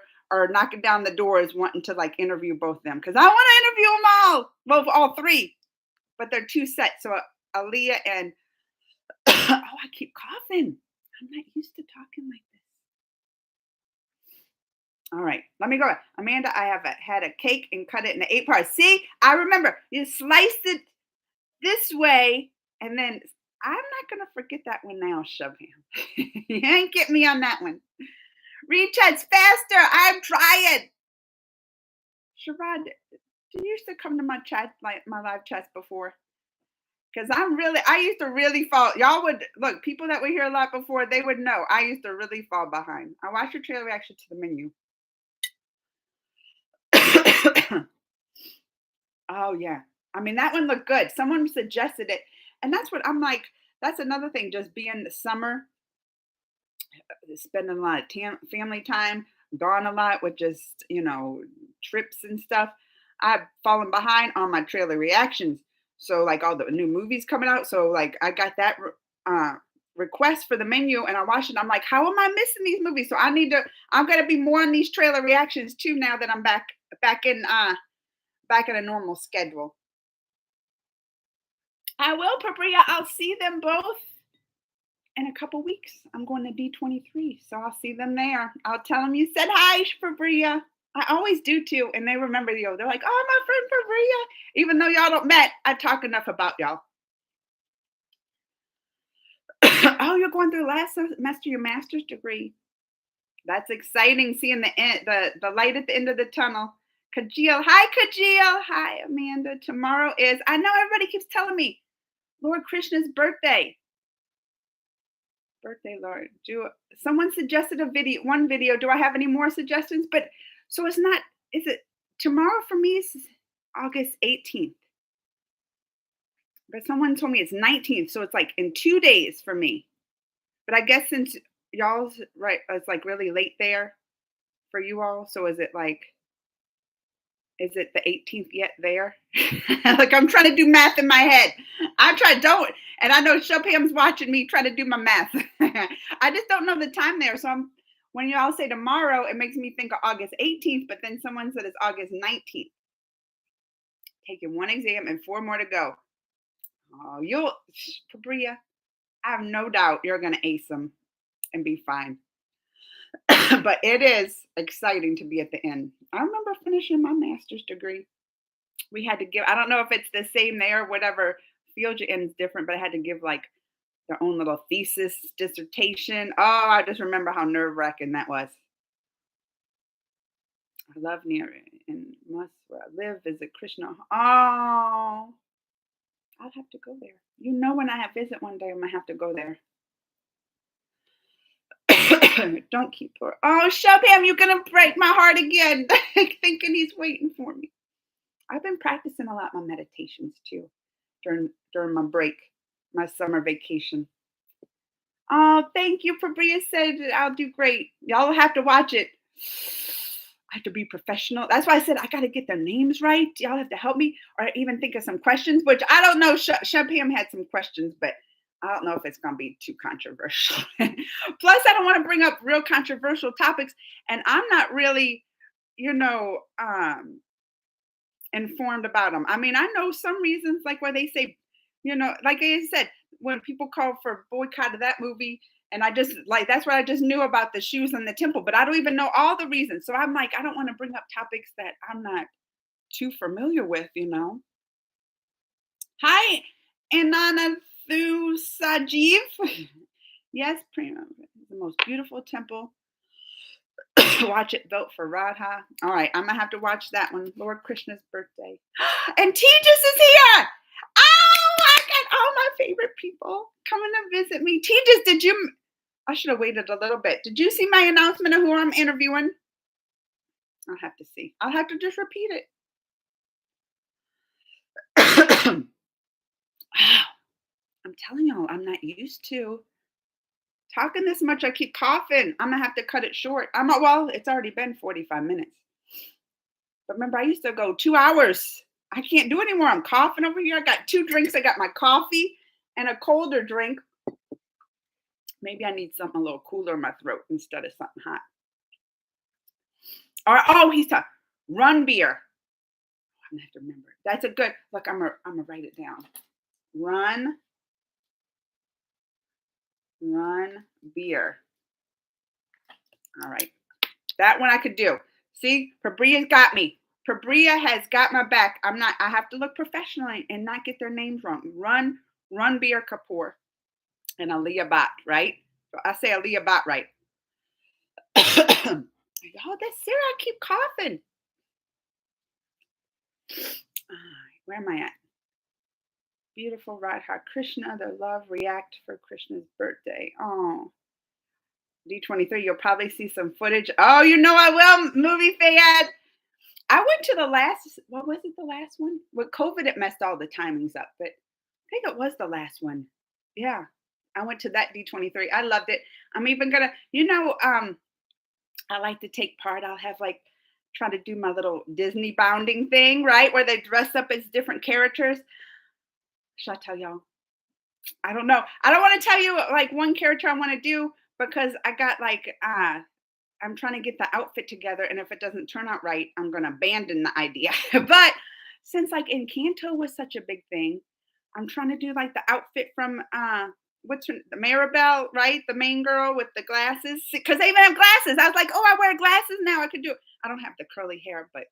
knocking down the doors wanting to like interview both of them because I want to interview them all. Well, all three, but they're two sets. So Aliyah and I keep coughing. I'm not used to talking like this. All right, let me go. Amanda, I have had a cake and cut it into 8 parts. See, I remember you sliced it this way, and then I'm not gonna forget that one now, Shabam. You ain't get me on that one. Read chats faster. I'm trying. Sharad, did you used to come to my chat, like my live chats before? Because I used to really fall. Y'all would look, people that were here a lot before, they would know. I used to really fall behind. I watched your trailer reaction to the menu. Oh, yeah. I mean, that one looked good. Someone suggested it. And that's what I'm like. That's another thing. Just being the summer, spending a lot of family time, gone a lot with just, trips and stuff. I've fallen behind on my trailer reactions. So like all the new movies coming out. So like I got that request for the menu and I watched it. I'm like, how am I missing these movies? So I'm going to be more on these trailer reactions too now that I'm back in a normal schedule. I will, Pabria. I'll see them both in a couple weeks. I'm going to D23, so I'll see them there. I'll tell them you said hi, Pabria. I always do too, and they remember you. They're like, "Oh, my friend Pabria." Even though y'all don't met, I talk enough about y'all. Oh, you're going through last semester your master's degree. That's exciting. Seeing the light at the end of the tunnel. Kajil, hi Kajil, hi Amanda. Tomorrow is. I know everybody keeps telling me, Lord Krishna's birthday. Birthday, Lord. Someone suggested one video. Do I have any more suggestions? But so it's not. Is it tomorrow for me? Is August 18th. But someone told me it's 19th, so it's like in 2 days for me. But I guess since y'all's right, it's like really late there for you all. So is it the 18th yet there? Like I'm trying to do math in my head. And I know Shabam's watching me try to do my math. I just don't know the time there. So when y'all say tomorrow, it makes me think of August 18th, but then someone said it's August 19th. Taking one exam and 4 more to go. Oh, Bria, I have no doubt you're going to ace them and be fine. But it is exciting to be at the end. I remember finishing my master's degree. We had to give, I don't know if it's the same there, whatever field you're in is different, but I had to give like their own little thesis dissertation. Oh, I just remember how nerve-wracking that was. I love near and must where I live visit Krishna. Oh, I'll have to go there. You know, when I have visit one day, I'm gonna have to go there. Don't keep her. Oh, Shubham, you're gonna break my heart again. Thinking he's waiting for me. I've been practicing a lot my meditations too during my break, my summer vacation. Oh, thank you. Fabria said I'll do great. Y'all will have to watch it. I have to be professional. That's why I said I got to get their names right. Y'all have to help me, or even think of some questions, which I don't know. Shubham had some questions, but I don't know if it's going to be too controversial. Plus, I don't want to bring up real controversial topics, and I'm not really, informed about them. I mean, I know some reasons, like where they say, like I said, when people call for boycott of that movie, and I just like that's what I just knew about the shoes and the temple, but I don't even know all the reasons. So I'm like, I don't want to bring up topics that I'm not too familiar with. Hi, Ananathu Sajiv. Yes, Prima, the most beautiful temple. Watch it, vote for Radha. All right, I'm gonna have to watch that one. Lord Krishna's birthday. And Tejas is here. Oh, I got all my favorite people coming to visit me. Tejas, I should have waited a little bit. Did you see my announcement of who I'm interviewing? I'll have to see. I'll have to just repeat it. I'm telling y'all, I'm not used to talking this much. I keep coughing. I'm gonna have to cut it short. Well, it's already been 45 minutes. But remember, I used to go 2 hours. I can't do anymore. I'm coughing over here. I got 2 drinks. I got my coffee and a colder drink. Maybe I need something a little cooler in my throat instead of something hot. Oh, he's talking run beer. I'm gonna have to remember. That's a good look. I'm gonna write it down. Run beer. All right, that one I could do. See, Fabria's got me. Fabria has got my back. I have to look professionally and not get their names wrong. Ranbir Kapoor and Aliyah Bhatt, right? I say Aliyah Bhatt right. Y'all, that's Sarah. I keep coughing. Where am I at? Beautiful Radha Krishna, the love react for Krishna's birthday. Oh, D23, you'll probably see some footage. Oh, I will, movie fan. I went to the last, what was it, the last one? With COVID, it messed all the timings up, but I think it was the last one. Yeah, I went to that D23. I loved it. I'm even gonna, I like to take part. I'll have try to do my little Disney bounding thing, right? Where they dress up as different characters. Should I tell y'all? I don't know. I don't want to tell you one character I want to do because I got I'm trying to get the outfit together, and if it doesn't turn out right, I'm gonna abandon the idea. But since Encanto was such a big thing, I'm trying to do the outfit from what's her the Maribel, right? The main girl with the glasses. Because they even have glasses. I was like, oh, I wear glasses now. I could do it. I don't have the curly hair, but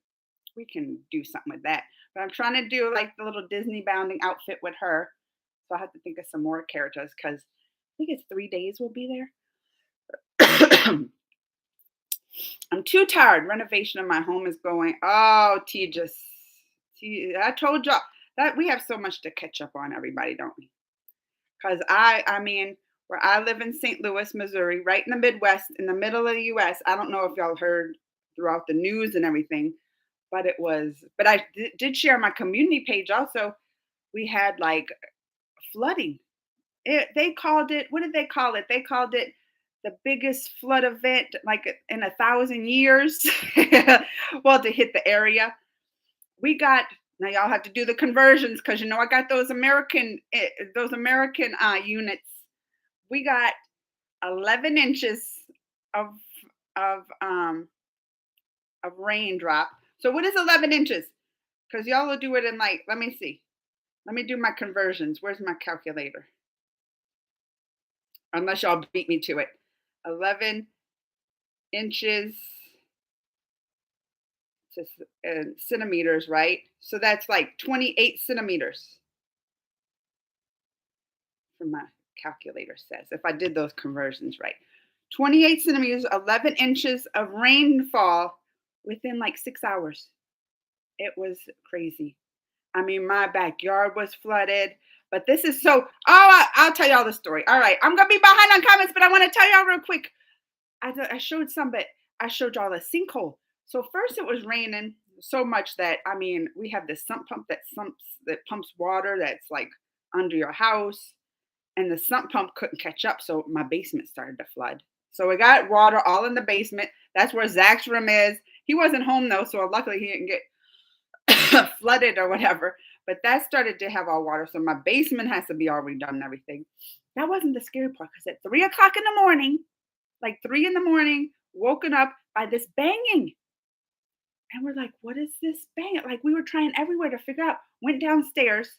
we can do something with that. But I'm trying to do the little Disney bounding outfit with her. So I have to think of some more characters because I think it's 3 days we'll be there. I'm too tired. Renovation of my home is going. Oh, I told y'all that we have so much to catch up on, everybody, don't we? Because I mean, where I live in St. Louis, Missouri, right in the Midwest, in the middle of the U.S. I don't know if y'all heard throughout the news and everything, but I did share my community page also. We had flooding. They called it, what did they call it? They called it the biggest flood event in 1,000 years. Well, to hit the area. Now y'all have to do the conversions because I got those American units. We got 11 inches of of raindrop. So what is 11 inches? Because y'all will do it in like, let me see. Let me do my conversions. Where's my calculator? Unless y'all beat me to it. 11 inches to centimeters, right? So that's like 28 centimeters for my calculator says, if I did those conversions right. 28 centimeters, 11 inches of rainfall within like 6 hours. It was crazy. I mean, my backyard was flooded. But this is so, I'll tell y'all the story. All right, I'm going to be behind on comments, but I want to tell y'all real quick. I showed some, but I showed y'all the sinkhole. So first it was raining so much that, I mean, we have this sump pump that pumps water that's like under your house. And the sump pump couldn't catch up. So my basement started to flood. So we got water all in the basement. That's where Zach's room is. He wasn't home though. So luckily he didn't get flooded or whatever. But that started to have all water. So my basement has to be all redone and everything. That wasn't the scary part because at 3 o'clock in the morning, like 3 in the morning, woken up by this banging. And we're like, what is this bang? Like we were trying everywhere to figure out, went downstairs.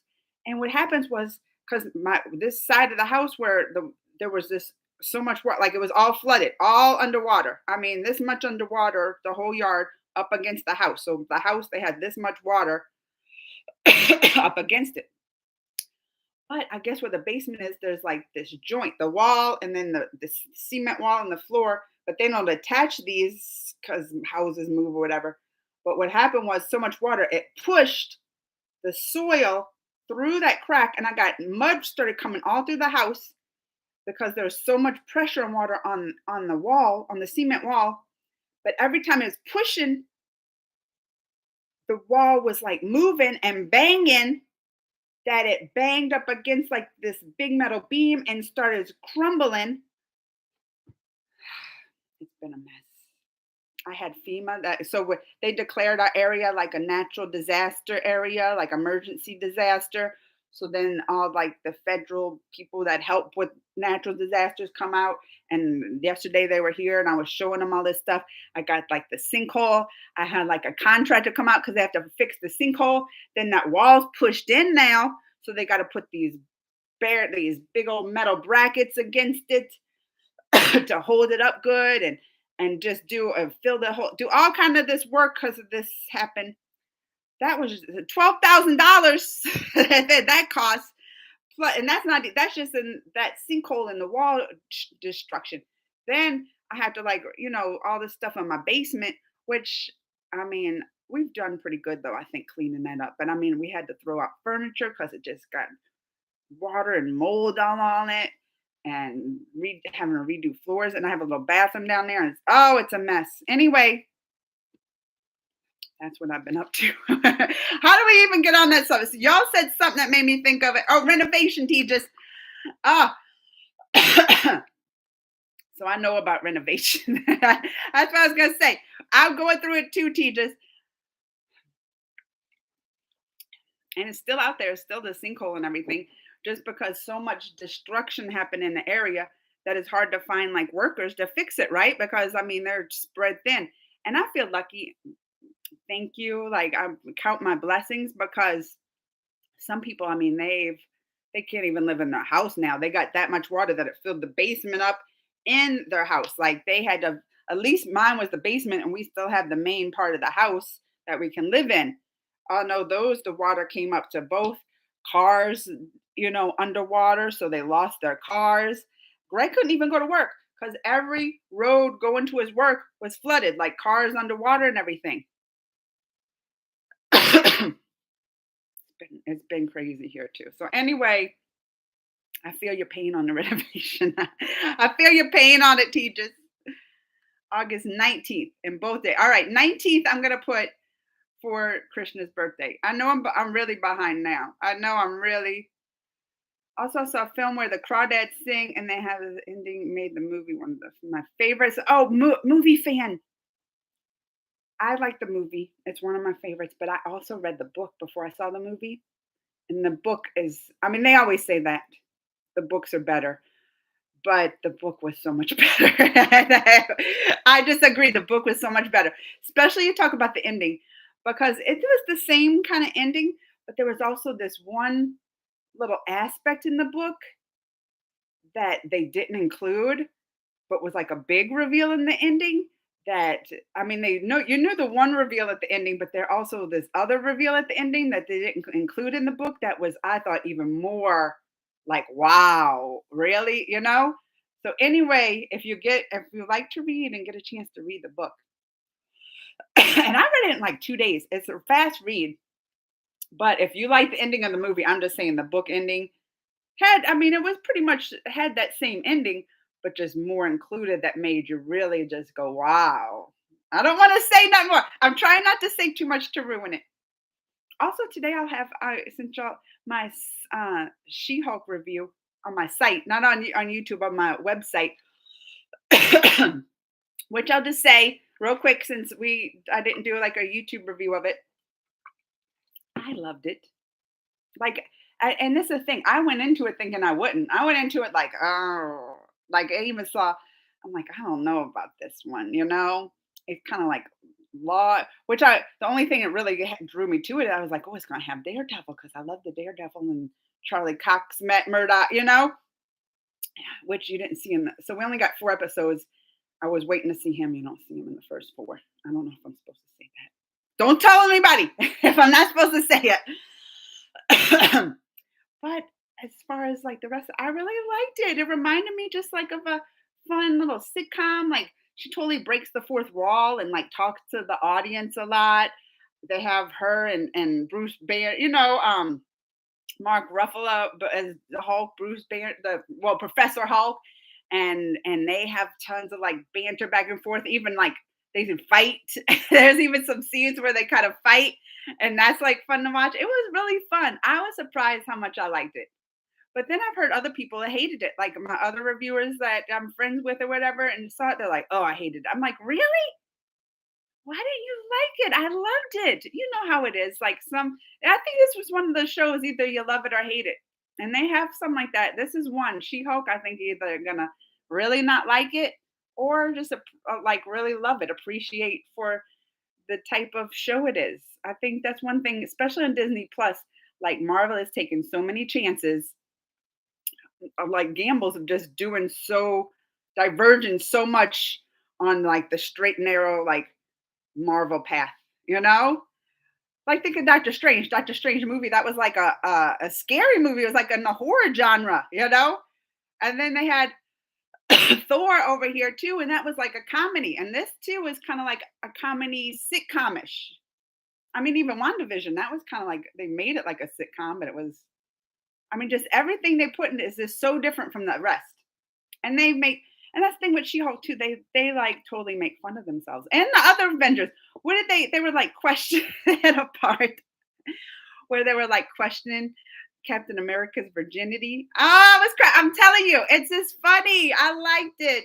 And what happens was, because this side of the house where there was this so much water, like it was all flooded, all underwater. I mean, this much underwater, the whole yard up against the house. So the house, they had this much water up against it. But I guess where the basement is, there's like this joint, the wall, and then the cement wall and the floor. But they don't attach these because houses move or whatever. But what happened was so much water, it pushed the soil through that crack, and I got mud started coming all through the house because there was so much pressure and water on the wall, on the cement wall. But every time it was pushing, the wall was like moving and banging, that it banged up against like this big metal beam and started crumbling. It's been a mess. I had FEMA they declared our area like a natural disaster area, like emergency disaster. So then all like the federal people that help with natural disasters come out. And yesterday they were here and I was showing them all this stuff. I got like the sinkhole. I had like a contractor come out because they have to fix the sinkhole. Then that wall's pushed in now. So they got to put these big old metal brackets against it to hold it up good and just fill the hole, do all kind of this work because of this happened. That was $12,000 that cost. And that's just in that sinkhole in the wall destruction. Then I had to all this stuff in my basement, which I mean, we've done pretty good though, I think, cleaning that up. But I mean, we had to throw out furniture because it just got water and mold all on it, and having to redo floors. And I have a little bathroom down there, and it's a mess. Anyway, that's what I've been up to. How do we even get on that subject? So y'all said something that made me think of it. Oh, renovation, Tejas. So I know about renovation. That's what I was going to say. I'm going through it too, Tejas. And it's still out there. It's still the sinkhole and everything. Just because so much destruction happened in the area that it's hard to find like workers to fix it, right? Because I mean, they're spread thin. And I feel lucky. Thank you. Like I count my blessings because some people, I mean, they can't even live in their house now. They got that much water that it filled the basement up in their house. Like they had to, at least mine was the basement, and we still have the main part of the house that we can live in. Oh no, the water came up to both cars, underwater. So they lost their cars. Greg couldn't even go to work because every road going to his work was flooded, like cars underwater and everything. It's been crazy here too. So anyway, I feel your pain on the renovation. I feel your pain on it, Tejas. August 19th in both days. All right, 19th I'm gonna put for Krishna's birthday. I know I'm really behind now. I know I'm really. Also saw a film where the crawdads sing and they have the ending, made the movie one of my favorites. Oh, movie fan. I like the movie. It's one of my favorites, but I also read the book before I saw the movie. And the book is, I mean, they always say that the books are better. but the book was so much better. I disagree. The book was so much better, especially you talk about the ending because it was the same kind of ending, but there was also this one little aspect in the book that they didn't include, but was like a big reveal in the ending. That I mean, they know you knew the one reveal at the ending, but there also this other reveal at the ending that they didn't include in the book that was I thought even more like wow, really, you know. So anyway, if you like to read and get a chance to read the book, and I read it in like 2 days. It's a fast read, but if you like the ending of the movie, I'm just saying the book ending had I mean, it was pretty much had that same ending, but just more included that made you really just go, "Wow." I don't wanna say no more. I'm trying not to say too much to ruin it. Also, today I'll have I sent y'all my She-Hulk review on my site, not on YouTube, on my website, which I'll just say real quick since I didn't do like a YouTube review of it. I loved it. Like, and this is the thing. I went into it thinking I wouldn't. I went into it like, oh, like I even saw. I'm like, I don't know about this one. You know, it's kind of like law. Which I the only thing that really drew me to it, I was like, oh, it's gonna have Daredevil because I love the Daredevil and Charlie Cox, Matt Murdock. You know, which you didn't see in the. So we only got 4 episodes. I was waiting to see him. You don't see him in the first 4. I don't know if I'm supposed to say that. Don't tell anybody if I'm not supposed to say it. But as far as like the rest, I really liked it. It reminded me just like of a fun little sitcom. Like she totally breaks the fourth wall and like talks to the audience a lot. They have her and Bruce Banner, Mark Ruffalo as the Hulk, Bruce Banner, Professor Hulk, and they have tons of like banter back and forth. Even like they can fight. There's even some scenes where they kind of fight, and that's like fun to watch. It was really fun. I was surprised how much I liked it. But then I've heard other people that hated it, like my other reviewers that I'm friends with or whatever, and saw it. They're like, "Oh, I hated it." I'm like, "Really? Why didn't you like it? I loved it." You know how it is. Like I think this was one of those shows. Either you love it or hate it, and they have some like that. This is one. She-Hulk. I think either gonna really not like it or just like really love it, appreciate for the type of show it is. I think that's one thing, especially on Disney Plus. Like Marvel has taken so many chances of like gambles of just doing so diverging so much on like the straight and narrow like Marvel path, you know? Like think of Doctor Strange. Doctor Strange movie that was like a scary movie. It was like in the horror genre, you know. And then they had Thor over here too, and that was like a comedy. And this too was kind of like a comedy sitcomish. I mean, even WandaVision, that was kind of like they made it like a sitcom, but it was. I mean, just everything they put in is just so different from the rest. And they make and that's the thing with She-Hulk too. They like totally make fun of themselves. And the other Avengers, what did they were like questioning they had a part where they were like questioning Captain America's virginity. Oh, I'm telling you, it's just funny. I liked it.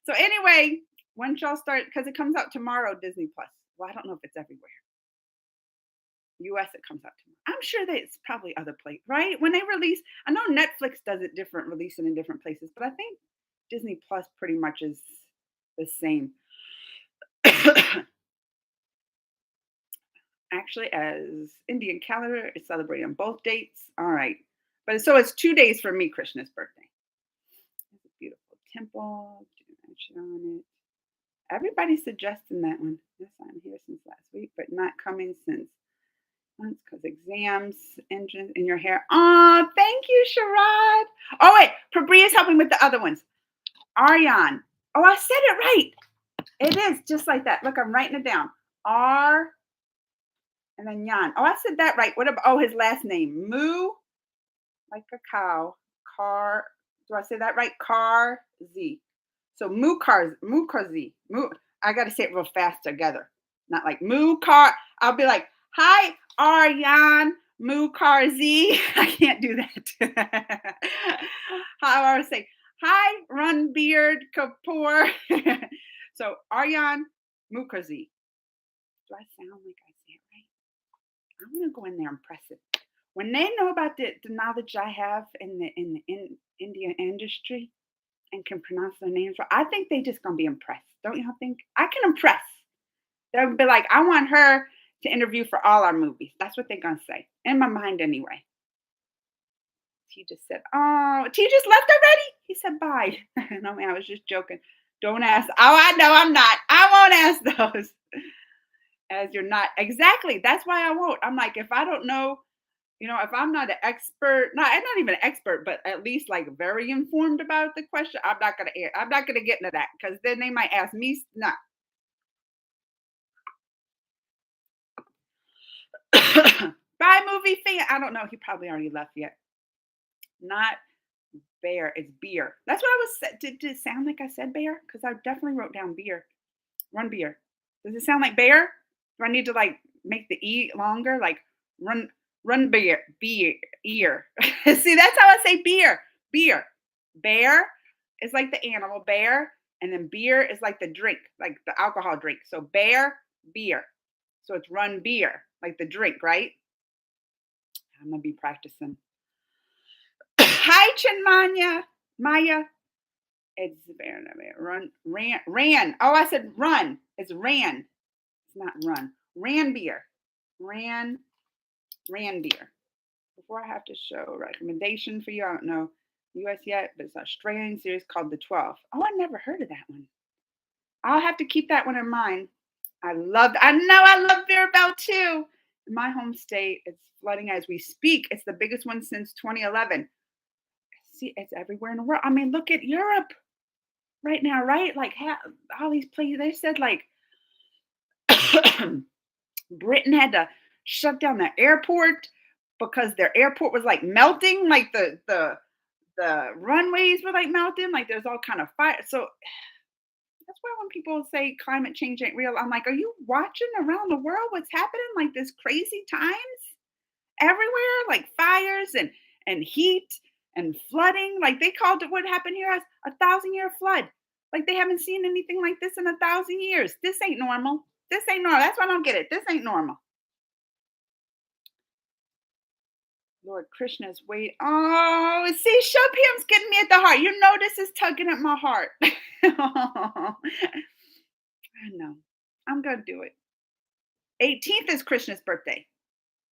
So anyway, once y'all start, because it comes out tomorrow, Disney Plus. Well, I don't know if it's everywhere. US it comes out tomorrow. I'm sure that it's probably other places, right? When they release, I know Netflix does it different, releasing in different places, but I think Disney Plus pretty much is the same. Actually, as Indian calendar, it's celebrated on both dates. All right. But so it's 2 days for me, Krishna's birthday. It's a beautiful temple. On it. Everybody's suggesting that one. Yes, I'm here since last week, but not coming since months because exams, engine in your hair. Oh, thank you, Sharad. Oh, wait. Prabri is helping with the other ones. Aryan. Oh, I said it right. It is just like that. Look, I'm writing it down. R and then Yan. Oh, I said that right. What about his last name? Moo, like a cow. Car. Do I say that right? Car Z. So Mukarzi. I gotta say it real fast together. Not like Mukar. I'll be like, hi, Aryan Mukarzi. I can't do that. How I say, hi, Runbeard Kapoor. So Aryan Mukherjee. Do I sound like I say it right? I'm gonna go in there and press it. When they know about the knowledge I have in the Indian industry, and can pronounce their names right. I think they just gonna be impressed. Don't y'all think? I can impress. They'll be like, I want her to interview for all our movies. That's what they're gonna say. In my mind anyway. T just said, oh, T just left already? He said bye. No, man, I was just joking. Don't ask. Oh, I know I'm not. I won't ask those. As you're not. Exactly. That's why I won't. I'm like, if I don't know, if I'm not an expert, not I'm not even an expert, but at least like very informed about the question, I'm not gonna get into that because then they might ask me. No. Bye, movie fan. I don't know. He probably already left yet. Not bear. It's beer. That's what I was. Did it sound like I said bear? Because I definitely wrote down beer. Run beer. Does it sound like bear? Do I need to like make the e longer? Like run beer ear. See, that's how I say beer. Beer. Bear is like the animal bear, and then beer is like the drink, like the alcohol drink. So beer. So it's run beer, like the drink, right? I'm gonna be practicing. Hi, Chinmanya. Maya. It's ran. Oh, I said run. It's ran. It's not run. Ran beer. Ran beer. Before I have to show recommendation for you, I don't know US yet, but it's an Australian series called The 12. Oh, I never heard of that one. I'll have to keep that one in mind. I love Mirabel too. In my home state, it's flooding as we speak. It's the biggest one since 2011. See, it's everywhere in the world. I mean, look at Europe right now, right? Like all these places, they said like Britain had to shut down the airport because their airport was like melting, like the runways were like melting, like there's all kind of fire. So that's why when people say climate change ain't real, I'm like, are you watching around the world what's happening? Like this crazy times everywhere, like fires and heat and flooding. Like they called it what happened here as a 1,000-year flood. Like they haven't seen anything like this in 1,000 years. This ain't normal. This ain't normal. That's why I don't get it. This ain't normal. Lord Krishna's wait. Oh, see, Shubham's getting me at the heart. You know this is tugging at my heart. I know. I'm gonna do it. 18th is Krishna's birthday.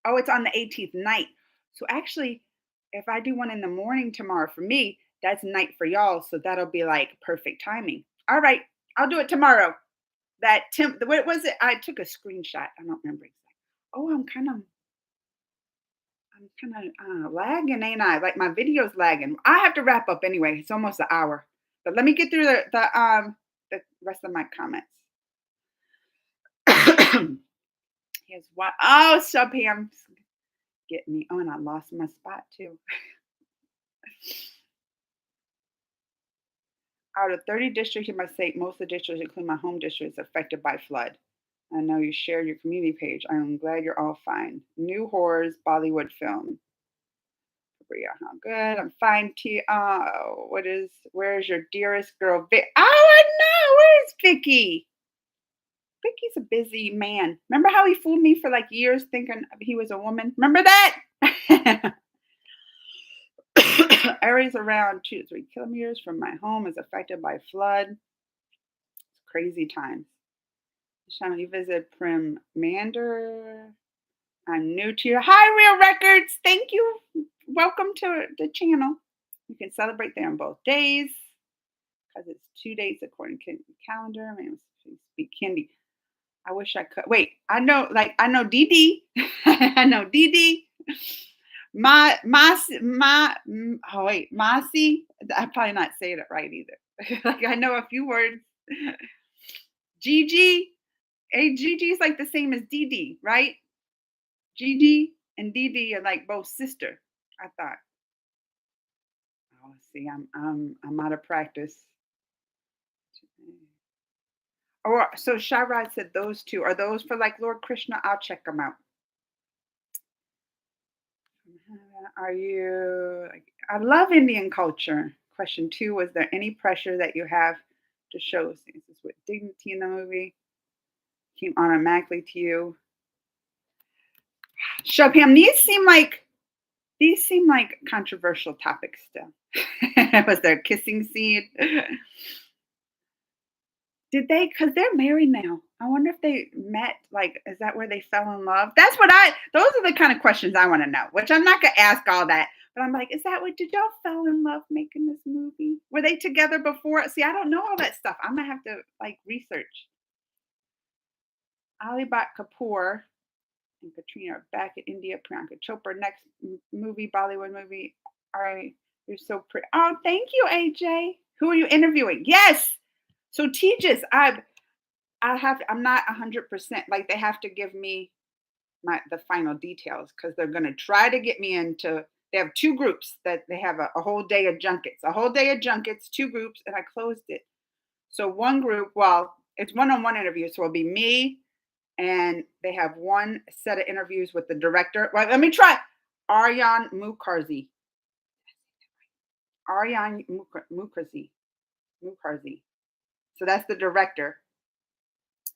Oh, it's on the 18th night. So actually, if I do one in the morning tomorrow for me, that's night for y'all. So that'll be like perfect timing. All right, I'll do it tomorrow. What was it? I took a screenshot. I don't remember exactly. Oh, I'm kind of lagging, ain't I? Like my video's lagging. I have to wrap up anyway. It's almost an hour. But let me get through the rest of my comments. Here's what. Oh, Shubham's getting me. Oh, and I lost my spot too. Out of 30 districts in my state, most of the districts, including my home district, is affected by flood. I know you shared your community page. I'm glad you're all fine. New horrors, Bollywood film. How good. I'm fine. Where's your dearest girl? Oh, I know. Where's Vicky? Vicky's a busy man. Remember how he fooled me for like years thinking he was a woman? Remember that? Areas around 2 to 3 kilometers from my home is affected by flood. It's crazy times. Shall you visit Prim Mander? I'm new to your Hi Real Records. Thank you. Welcome to the channel. You can celebrate there on both days because it's 2 days according to the calendar. I mean, speak Hindi. I wish I could. Wait, I know Didi. I know Didi. Masi. I'm probably not saying it right either. Like I know a few words. Gigi. Hey, Gigi is like the same as Didi, right? Gigi and Didi are like both sister. I thought. Oh, see, I'm out of practice. Or so Sharad said those two. Are those for like Lord Krishna? I'll check them out. Are you? I love Indian culture. Question 2: was there any pressure that you have to show this with dignity in the movie? Came automatically to you. Shubham, these seem like These seem like controversial topics still. Was there a kissing scene? Did they? Because they're married now. I wonder if they met, like, is that where they fell in love? Those are the kind of questions I wanna know, which I'm not gonna ask all that, but I'm like, "Is that what did y'all fell in love making this movie? Were they together before?" See, I don't know all that stuff. Imma have to, like, research. Ali Bhatt Kapoor and Katrina are back in India. Priyanka Chopra next movie, Bollywood movie. All right, you're so pretty. Oh, thank you, AJ. Who are you interviewing? Yes. So Tejas, I'm not 100%. Like they have to give me the final details because they're gonna try to get me into. They have two groups that they have a whole day of junkets. A whole day of junkets, two groups, and I closed it. So one group, well, it's one-on-one interviews, so it'll be me and they have one set of interviews with the director. Well, let me try. Aryan Mukherjee. Aryan Mukherjee. Mukherjee. So that's the director.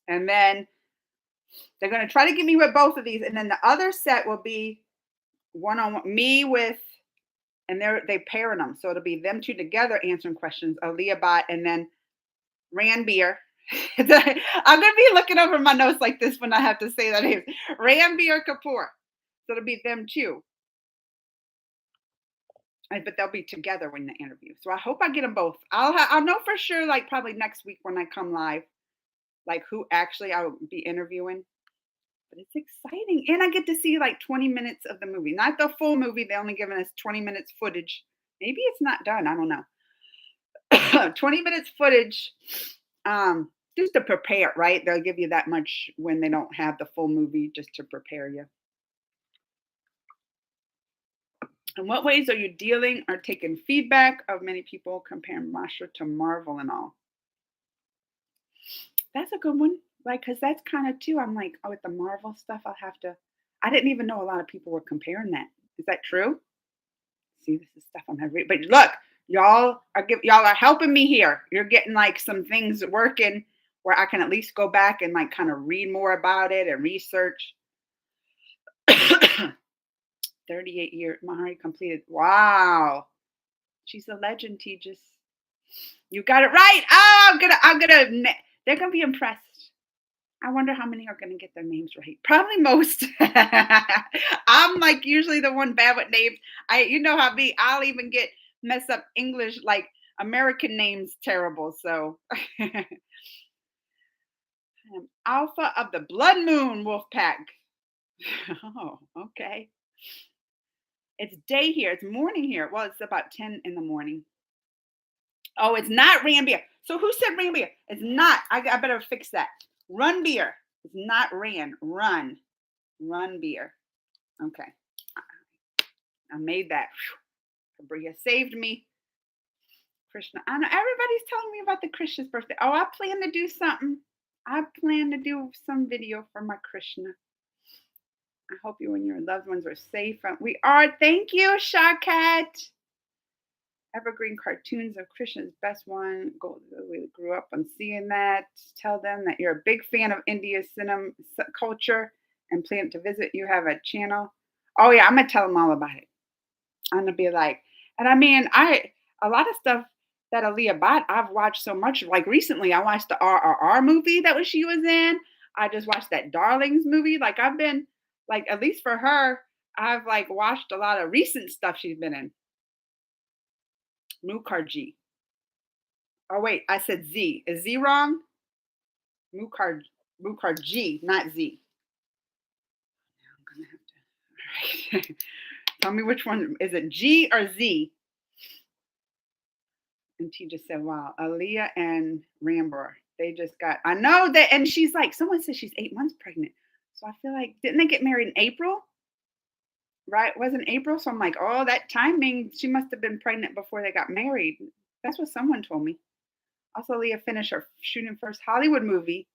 And then they're going to try to get me with both of these. And then the other set will be one on one, me with, and they pairing them. So it'll be them two together answering questions, Aaliyah Bhatt and then Ranbir. I'm going to be looking over my notes like this when I have to say that name. Ranbir Kapoor. So it'll be them too. But they'll be together when the interview. So I hope I get them both. I'll know for sure, like probably next week when I come live, like who actually I will be interviewing. But it's exciting, and I get to see like 20 minutes of the movie, not the full movie. They only given us 20 minutes footage. Maybe it's not done. I don't know. 20 minutes footage, just to prepare. Right? They'll give you that much when they don't have the full movie, just to prepare you. In what ways are you dealing or taking feedback of many people comparing Masha to Marvel and all? That's a good one. Like, cause that's kind of too. I'm like, oh, with the Marvel stuff, I'll have to. I didn't even know a lot of people were comparing that. Is that true? See, this is stuff I'm gonna read. But look, y'all are helping me here. You're getting like some things working where I can at least go back and like kind of read more about it and research. 38 years, Mahari completed. Wow. She's a legend, Tejas. You got it right. Oh, they're gonna be impressed. I wonder how many are gonna get their names right. Probably most. I'm like usually the one bad with names. You know how I'll even mess up English, like American names terrible. So Alpha of the Blood Moon Wolf Pack. Oh, okay. It's day here. It's morning here. Well, it's about 10 in the morning. Oh, it's not Ranbir. So who said Ranbir? It's not. I better fix that. Runbir. It's not Ran. Run. Runbir. Okay. I made that. Bria saved me. Krishna. I know everybody's telling me about the Krishna's birthday. Oh, I plan to do something. I plan to do some video for my Krishna. I hope you and your loved ones are safe. We are. Thank you, Shakat. Evergreen cartoons of Krishna's best one. We grew up on seeing that. Tell them that you're a big fan of India's cinema culture and plan to visit. You have a channel. Oh yeah, I'm gonna tell them all about it. I'm gonna be like, and I mean, a lot of stuff that Aaliyah Bhatt I've watched so much. Like recently, I watched the RRR movie that she was in. I just watched that Darlings movie. Like I've been, like at least for her, I've like watched a lot of recent stuff she's been in. Mukherjee. Oh wait, I said Z. Is Z wrong? Mukherjee, not Z. I'm gonna have to. All right. Tell me which one. Is it G or Z? And she just said, wow, Aaliyah and Ranbir. They just got, I know that, and she's like, someone said she's 8 months pregnant. So I feel like, didn't they get married in April? Right? Wasn't April? So I'm like, oh, that timing, she must have been pregnant before they got married. That's what someone told me. Also, Leah finished her shooting first Hollywood movie.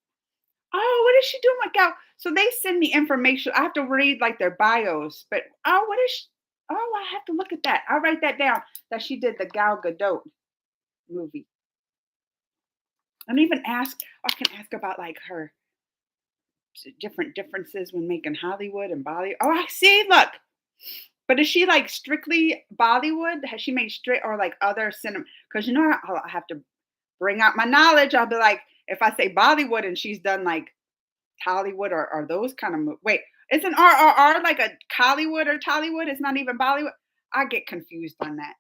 Oh, what is she doing with Gal? So they send me information. I have to read like their bios, but what is she? Oh, I have to look at that. I'll write that down. That she did the Gal Gadot movie. And even I can ask about like her differences when making Hollywood and Bollywood. Oh, I see. Look, But is she like strictly Bollywood? Has she made straight or like other cinema? Because you know I have to bring out my knowledge. I'll be like, if I say Bollywood and she's done like Hollywood or those kind of wait, isn't RRR like a Collywood or Tollywood? It's not even Bollywood. I get confused on that.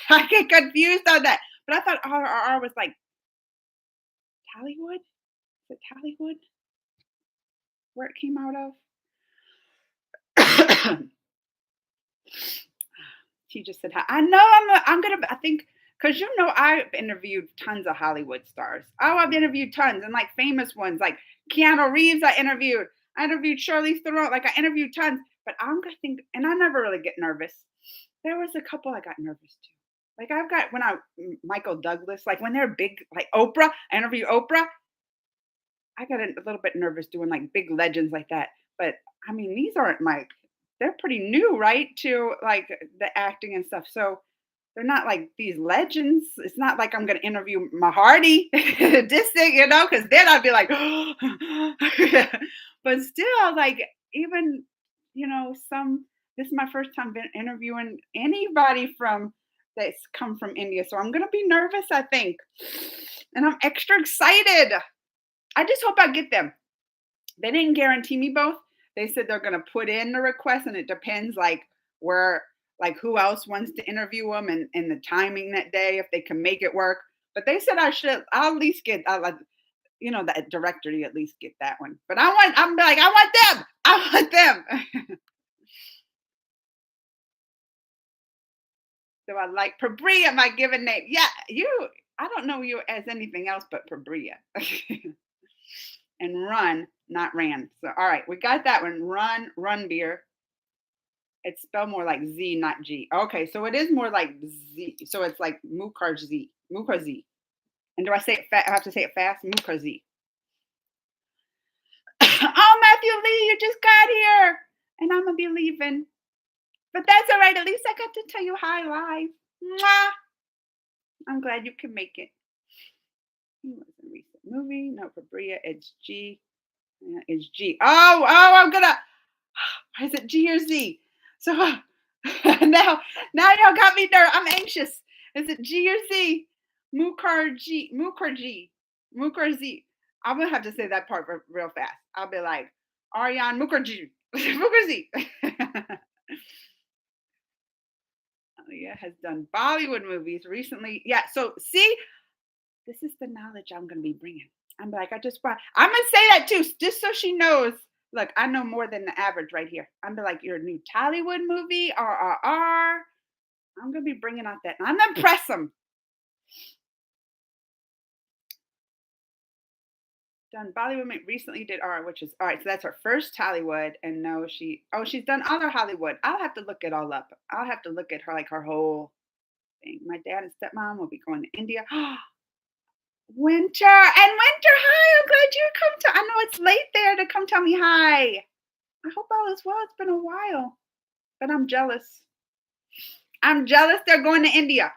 I get confused on that. But I thought RRR was like Tollywood. Is it Tollywood where it came out of? She just said, "I know I'm gonna. I think because you know I've interviewed tons of Hollywood stars. Oh, I've interviewed tons and like famous ones like Keanu Reeves. I interviewed Charlize Theron. Like I interviewed tons. But I'm gonna think, and I never really get nervous. There was a couple I got nervous too. Like I've got when I Michael Douglas. Like when they're big, like Oprah. I interview Oprah. I got a little bit nervous doing like big legends like that. But I mean, these aren't like they're pretty new, right? To like the acting and stuff. So they're not like these legends. It's not like I'm gonna interview Mahardy, this thing, because then I'd be like, but still, like even some. This is my first time interviewing anybody from that's come from India, so I'm gonna be nervous, I think, and I'm extra excited. I just hope I get them. They didn't guarantee me both. They said they're going to put in the request, and it depends like where, like who else wants to interview them and the timing that day if they can make it work. But they said I'll at least get, that director to at least get that one. But I'm like, I want them. I want them. So I like Prabria, my given name. Yeah, I don't know you as anything else but Prabria. And run, not ran. So all right, we got that one. Run beer. It's spelled more like Z, not G. Okay, so it is more like Z. So it's like Mukherjee. Mukherjee. And do I say it fast? I have to say it fast. Mukherjee. Oh, Matthew Lee, you just got here, and I'm gonna be leaving. But that's all right. At least I got to tell you hi live. Mwah! I'm glad you can make it. It was a recent movie. No, for Bria, it's G. Yeah, it's G. Oh, I'm gonna. Is it G or Z? So now y'all got me there. I'm anxious. Is it G or Z? Mukherjee. I'm gonna have to say that part real fast. I'll be like Aryan Mukherjee. Mukherjee. Aaliyah has done Bollywood movies recently. Yeah. So see, this is the knowledge I'm gonna be bringing. I'm like, I'm gonna say that too, just so she knows. Look, I know more than the average right here. I'm be like, your new Tollywood movie, RRR. I'm gonna be bringing out that. I'm gonna impress them. Done Bollywood recently did R, which is all right. So that's her first Hollywood, and no, she's done other Hollywood. I'll have to look it all up. I'll have to look at her like her whole thing. My dad and stepmom will be going to India. Winter, hi. I'm glad you come to. I know it's late there to come tell me hi. I hope all is well. It's been a while, but I'm jealous. They're going to India.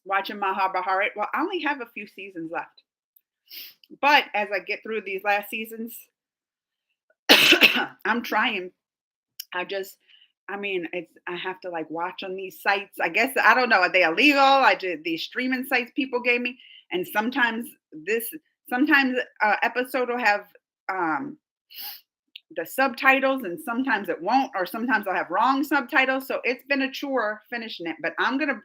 Watching Mahabharat. Well, I only have a few seasons left, but as I get through these last seasons, I'm trying. I have to like watch on these sites. I guess I don't know. Are they illegal? I did these streaming sites people gave me, and sometimes episode will have the subtitles, and sometimes it won't, or sometimes I'll have wrong subtitles. So it's been a chore finishing it, but I'm gonna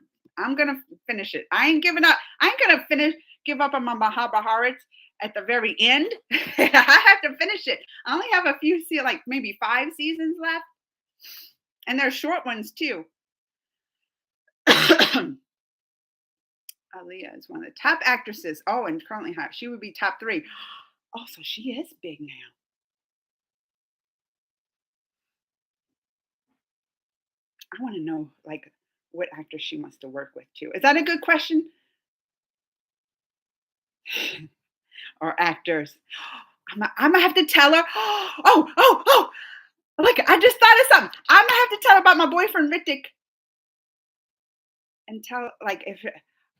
finish it. I ain't giving up. I ain't gonna give up on my Mahabharats at the very end. I have to finish it. I only have a few, like maybe 5 seasons left. And they're short ones too. Aaliyah is one of the top actresses. Oh, and currently hot. She would be top 3. Oh, so she is big now. I want to know like what actress she wants to work with too. Is that a good question? Or actors? I'm gonna have to tell her. Oh! Look, I just thought of something. I'm gonna have to tell her about my boyfriend Ritik. And tell like if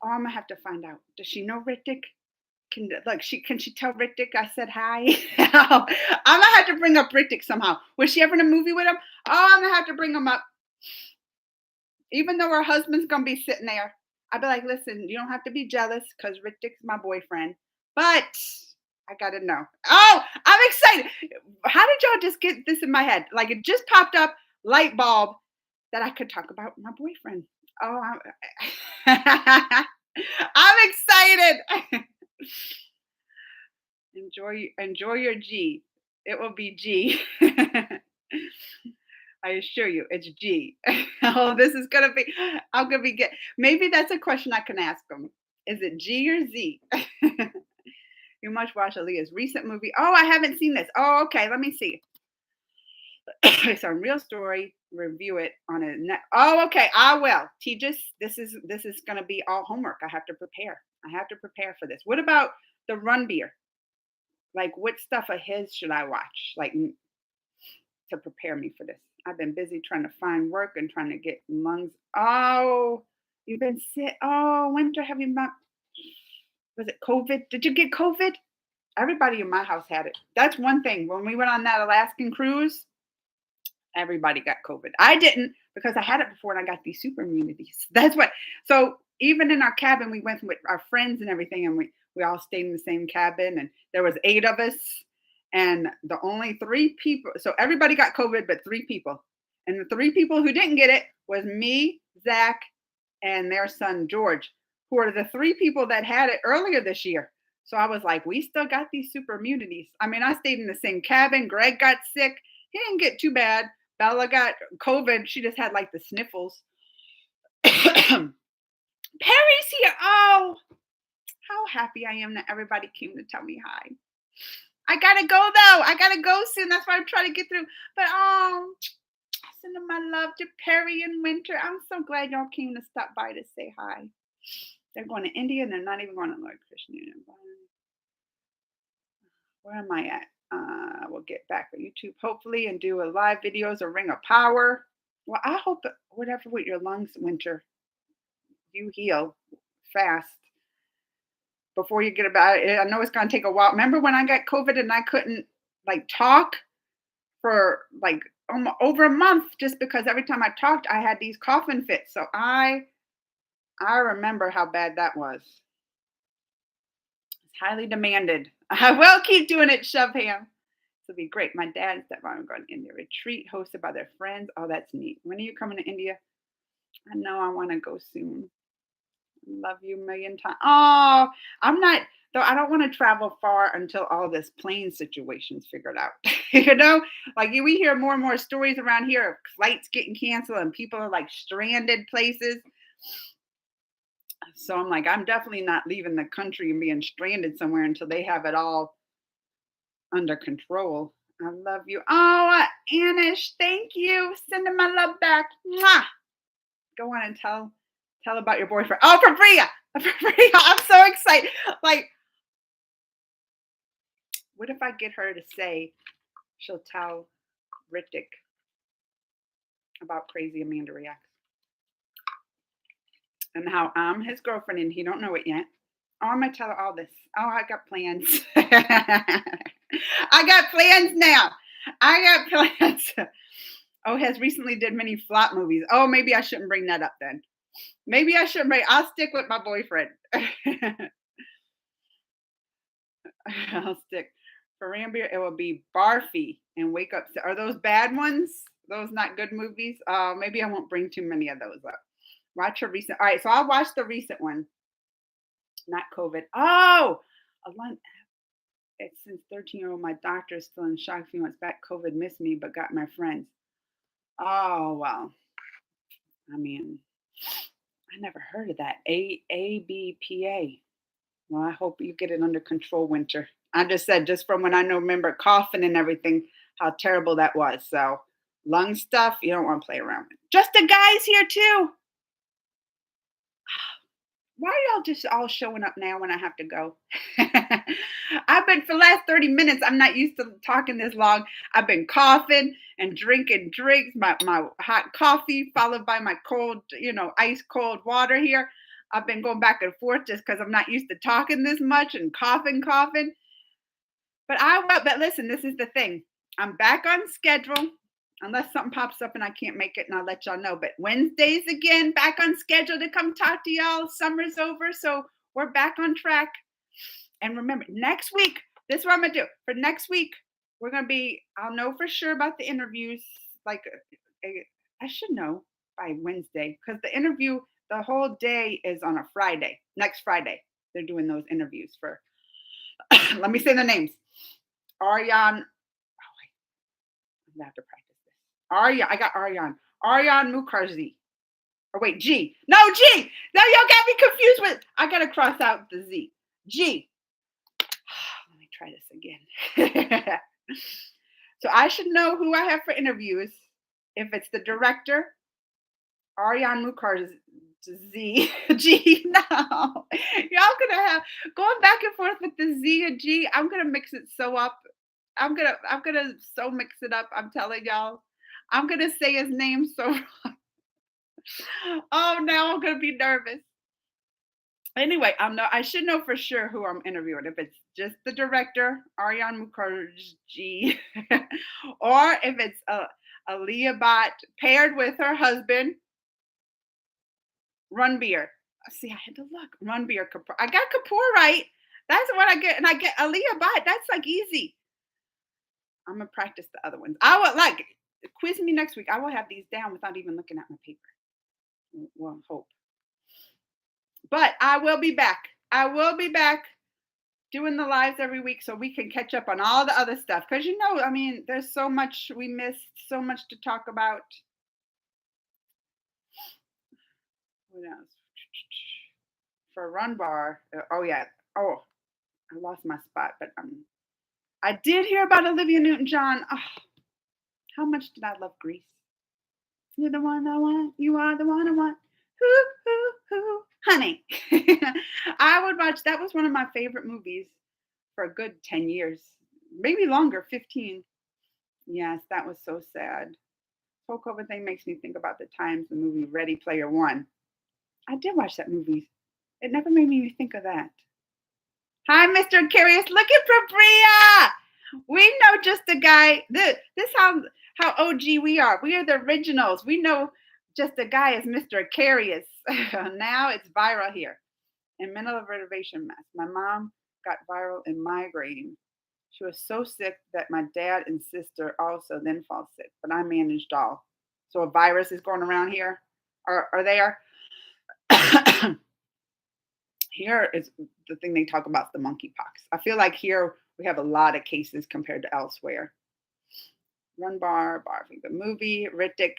I'm gonna have to find out. Does she know Ritik? Can she tell Rick I said hi? I'm gonna have to bring up Rick somehow. Was she ever in a movie with him? Oh, I'm gonna have to bring him up. Even though her husband's gonna be sitting there, I'd be like, listen, you don't have to be jealous because Rick's my boyfriend. But I gotta know. Oh, I'm excited. How did y'all just get this in my head? Like it just popped up, light bulb, that I could talk about my boyfriend. Oh, I'm excited. Enjoy your G. It will be G. I assure you, it's G. Oh, this is gonna be. I'm gonna be get. Maybe that's a question I can ask them. Is it G or Z? You must watch Aaliyah's recent movie. Oh, I haven't seen this. Oh, okay. Let me see. It's on Real Story. Review it on a net. Oh, okay. I will. Tejas, this is gonna be all homework. I have to prepare. I have to prepare for this. What about the Run Beer? Like, what stuff of his should I watch? Like to prepare me for this. I've been busy trying to find work and trying to get lungs. Oh, you've been sick. Oh, Winter, have you not? Was it COVID? Did you get COVID? Everybody in my house had it. That's one thing. When we went on that Alaskan cruise, everybody got COVID. I didn't because I had it before and I got these super immunities. That's what. So even in our cabin, we went with our friends and everything, and we all stayed in the same cabin, and there was 8 of us, and the only 3 people. So everybody got COVID, but 3 people, and the 3 people who didn't get it was me, Zach, and their son George, who are the 3 people that had it earlier this year. So I was like, we still got these super immunities. I mean, I stayed in the same cabin. Greg got sick. He didn't get too bad. Bella got COVID. She just had like the sniffles. Perry's here. Oh, how happy I am that everybody came to tell me hi. I gotta go though. I gotta go soon. That's why I'm trying to get through. But sending my love to Perry and Winter. I'm so glad y'all came to stop by to say hi. They're going to India and they're not even going to Lord Christian Union. Where am I at? We'll get back on YouTube hopefully and do a live videos or Ring of Power. Well, I hope that whatever with your lungs, Winter, you heal fast before you get about it. I know it's going to take a while. Remember when I got COVID and I couldn't like talk for like over a month just because every time I talked, I had these coughing fits. So I remember how bad that was. It's highly demanded. I will keep doing it, Shove Ham. This will be great. My dad and stepmom are going to India retreat hosted by their friends. Oh, that's neat. When are you coming to India? I know I want to go soon. Love you a million times. Oh, I'm not, though I don't want to travel far until all this plane situation's figured out. You know, like we hear more and more stories around here of flights getting canceled and people are like stranded places. So I'm like, I'm definitely not leaving the country and being stranded somewhere until they have it all under control. I love you. Oh, Anish, thank you. Sending my love back. Mwah. Go on and tell about your boyfriend. Oh, for Bria. I'm so excited. Like, what if I get her to say she'll tell Rick about Crazy Amanda Reacts? And how I'm his girlfriend and he don't know it yet. Oh, I'm gonna tell her all this. Oh, I got plans. I got plans now. I got plans. Oh, has recently did many flop movies. Oh, maybe I shouldn't bring that up then. Maybe I shouldn't bring. I'll stick with my boyfriend. I'll stick. For Rambir, it will be Barfy and Wake Up. Are those bad ones? Those not good movies? Maybe I won't bring too many of those up. Watch a recent. All right, so I'll watch the recent one. Not COVID. Oh, it's since 13-year-old. My doctor is still in shock. A few months back, COVID missed me, but got my friends. Oh well. I mean, I never heard of that. ABPA. Well, I hope you get it under control, Winter. I just said, just from when I remember coughing and everything, how terrible that was. So, lung stuff, you don't want to play around with. Just the guys here too. Why are y'all just all showing up now when I have to go? I've been for the last 30 minutes. I'm not used to talking this long. I've been coughing and drinking drinks, my hot coffee followed by my cold, ice cold water here. I've been going back and forth just because I'm not used to talking this much and coughing. But listen, this is the thing. I'm back on schedule. Unless something pops up and I can't make it, and I'll let y'all know. But Wednesdays again, back on schedule to come talk to y'all. Summer's over, so we're back on track. And remember, next week, this is what I'm gonna do. For next week, we're gonna be. I'll know for sure about the interviews. Like, I should know by Wednesday because the interview, the whole day is on a Friday. Next Friday, they're doing those interviews for. Let me say the names. Aryan. Oh wait, I'm gonna have to practice this. Aryan. I got Aryan. Aryan Mukherjee. Or wait, G. No, G. No, y'all got me confused with. I gotta cross out the Z. G. Let me try this again. So I should know who I have for interviews. If it's the director, Aryan Mukherjee. G. No, y'all gonna have going back and forth with the Z and G. I'm gonna mix it so up. I'm gonna so mix it up. I'm telling y'all. I'm gonna say his name so wrong. Oh, now I'm gonna be nervous. Anyway, I should know for sure who I'm interviewing. If it's just the director, Aryan Mukherjee, or if it's Aliyah Bhatt paired with her husband, Ranbir. See, I had to look. Ranbir Kapoor. I got Kapoor right. That's what I get, and I get Aliyah Bhatt. That's like easy. I'm gonna practice the other ones. I will quiz me next week. I will have these down without even looking at my paper. Well, hope. But I will be back. I will be back doing the lives every week so we can catch up on all the other stuff. Because, I mean, there's so much we missed, so much to talk about. What else? For Runbar. Oh, yeah. Oh, I lost my spot. But I did hear about Olivia Newton-John. Oh, how much did I love Grease? You're the one I want. You are the one I want. Hoo. Honey. I would watch. That was one of my favorite movies for a good 10 years. Maybe longer, 15. Yes, that was so sad. The whole COVID thing makes me think about the times the movie Ready Player One. I did watch that movie. It never made me think of that. Hi, Mr. Curious. Look at Bria. We know just a guy. This how OG we are. We are the originals. We know just a guy as Mr. Curious. Now it's viral here. In mental renovation mess. My mom got viral in migraine. She was so sick that my dad and sister also then fall sick, but I managed all. So a virus is going around here or there. Here is the thing they talk about, the monkeypox. I feel like here we have a lot of cases compared to elsewhere. Runbar, Barfi, the movie, Hrithik.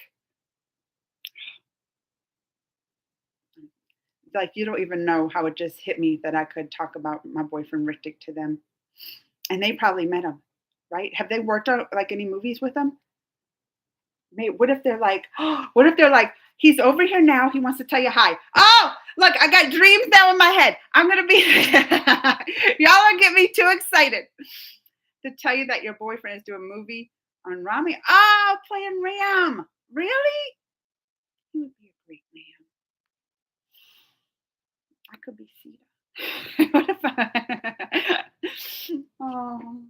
Like, you don't even know how it just hit me that I could talk about my boyfriend Hrithik to them. And they probably met him, right? Have they worked on like any movies with him? What if they're like, he's over here now. He wants to tell you hi. Oh, look, I got dreams now in my head. I'm going to be, y'all are getting me too excited to tell you that your boyfriend is doing a movie on Rami. Oh, playing Ram. Really? He would be a great man. I could be Sita. What if I, oh.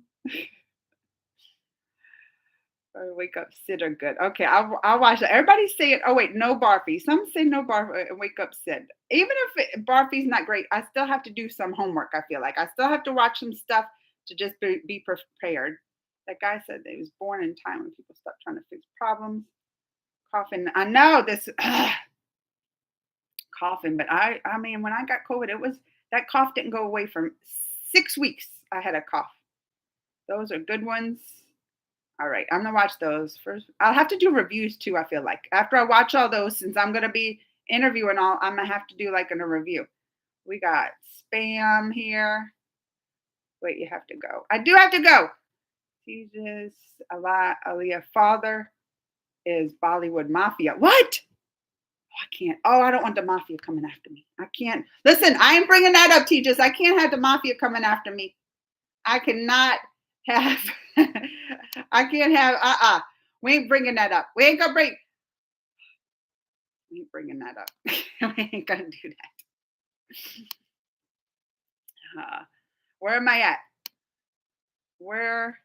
Or Wake Up Sid are good. Okay, I'll watch that. Everybody's saying, oh wait, no Barfi. Some say no Barfi and Wake Up Sid. Even if Barfi's not great, I still have to do some homework. I feel like I still have to watch some stuff to just be prepared. That guy said that he was born in time when people stop trying to fix problems. Coughing. I know this coughing, but I mean, when I got COVID, that cough didn't go away for 6 weeks. I had a cough. Those are good ones. All right, I'm gonna watch those first. I'll have to do reviews too. I feel like after I watch all those, since I'm gonna be interviewing all, I'm gonna have to do like a review. We got spam here. Wait, you have to go. I do have to go. Jesus, Aliyah father is Bollywood mafia. What? Oh, I can't. Oh, I don't want the mafia coming after me. I can't. Listen, I ain't bringing that up, teachers. I can't have the mafia coming after me. I cannot have. I can't have. We ain't bringing that up. We ain't bringing that up. We ain't gonna do that. Where am I at? Where?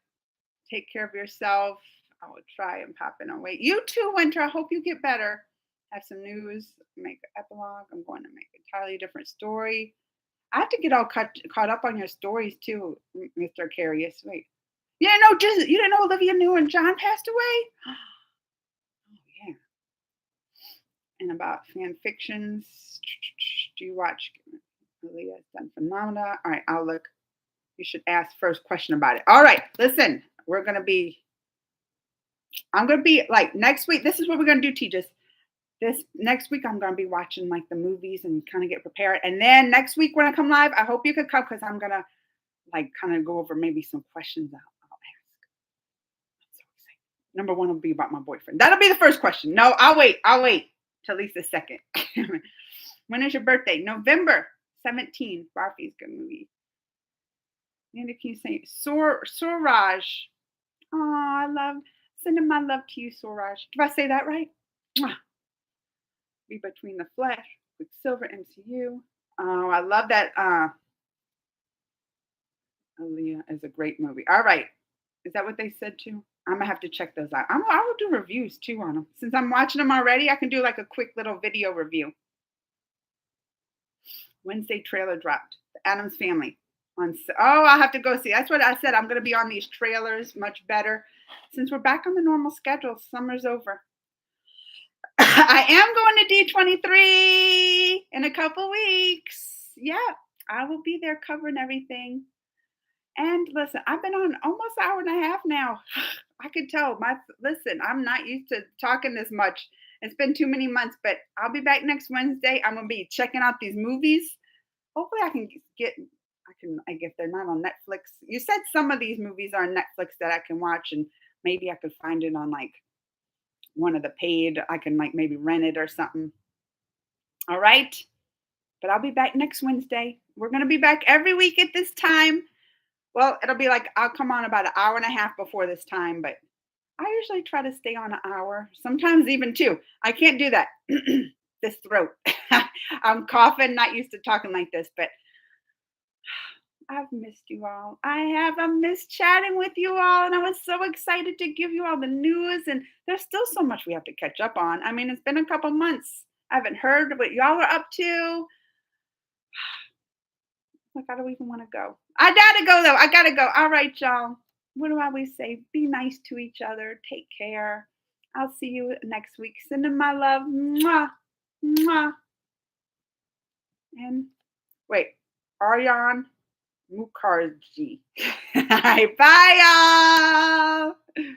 Take care of yourself. I will try and pop in on weight. You too, Winter. I hope you get better. Have some news. Make an epilogue. I'm going to make an entirely different story. I have to get all caught up on your stories too, Mr. Carius. Wait. You didn't know Olivia Newton John passed away? Oh yeah. And about fan fictions. Do you watch Leah's done phenomena? All right, I'll look. You should ask first question about it. All right, listen. I'm gonna be like next week. This is what we're gonna do, Tejas. This next week I'm gonna be watching like the movies and kind of get prepared. And then next week when I come live, I hope you could come because I'm gonna like kind of go over maybe some questions I'll ask. I'm so excited. Number one will be about my boyfriend. That'll be the first question. No, I'll wait till at least the second. When is your birthday? November 17th. Barfi's good movie. And can you say Suraj? Oh, I love sending my love to you, Suraj. Did I say that right? Mwah. Be between the flesh with Silver MCU. Oh, I love that. Aaliyah is a great movie. All right. Is that what they said too? I'm gonna have to check those out. I will do reviews too on them. Since I'm watching them already, I can do like a quick little video review. Wednesday trailer dropped. The Addams Family. I'll have to go see. That's what I said. I'm gonna be on these trailers much better. Since we're back on the normal schedule, summer's over. I am going to D23 in a couple weeks. Yeah, I will be there covering everything. And listen, I've been on almost an hour and a half now. I could tell. Listen, I'm not used to talking this much. It's been too many months, but I'll be back next Wednesday. I'm gonna be checking out these movies. Hopefully, I guess they're not on Netflix. You said some of these movies are on Netflix that I can watch, and maybe I could find it on like one of the paid. I can like maybe rent it or something. All right, but I'll be back next Wednesday. We're gonna be back every week at this time. Well, it'll be like I'll come on about an hour and a half before this time, but I usually try to stay on an hour, sometimes even two. I can't do that. This throat. I'm coughing, not used to talking like this, but I've missed you all. I have. I missed chatting with you all, and I was so excited to give you all the news. And there's still so much we have to catch up on. I mean, it's been a couple months. I haven't heard what y'all are up to. Like, I don't even want to go. I gotta go though. I gotta go. All right, y'all. What do I always say? Be nice to each other. Take care. I'll see you next week. Sending my love. Mwah. Mwah. And wait, Aryan Mukherjee. Bye, y'all.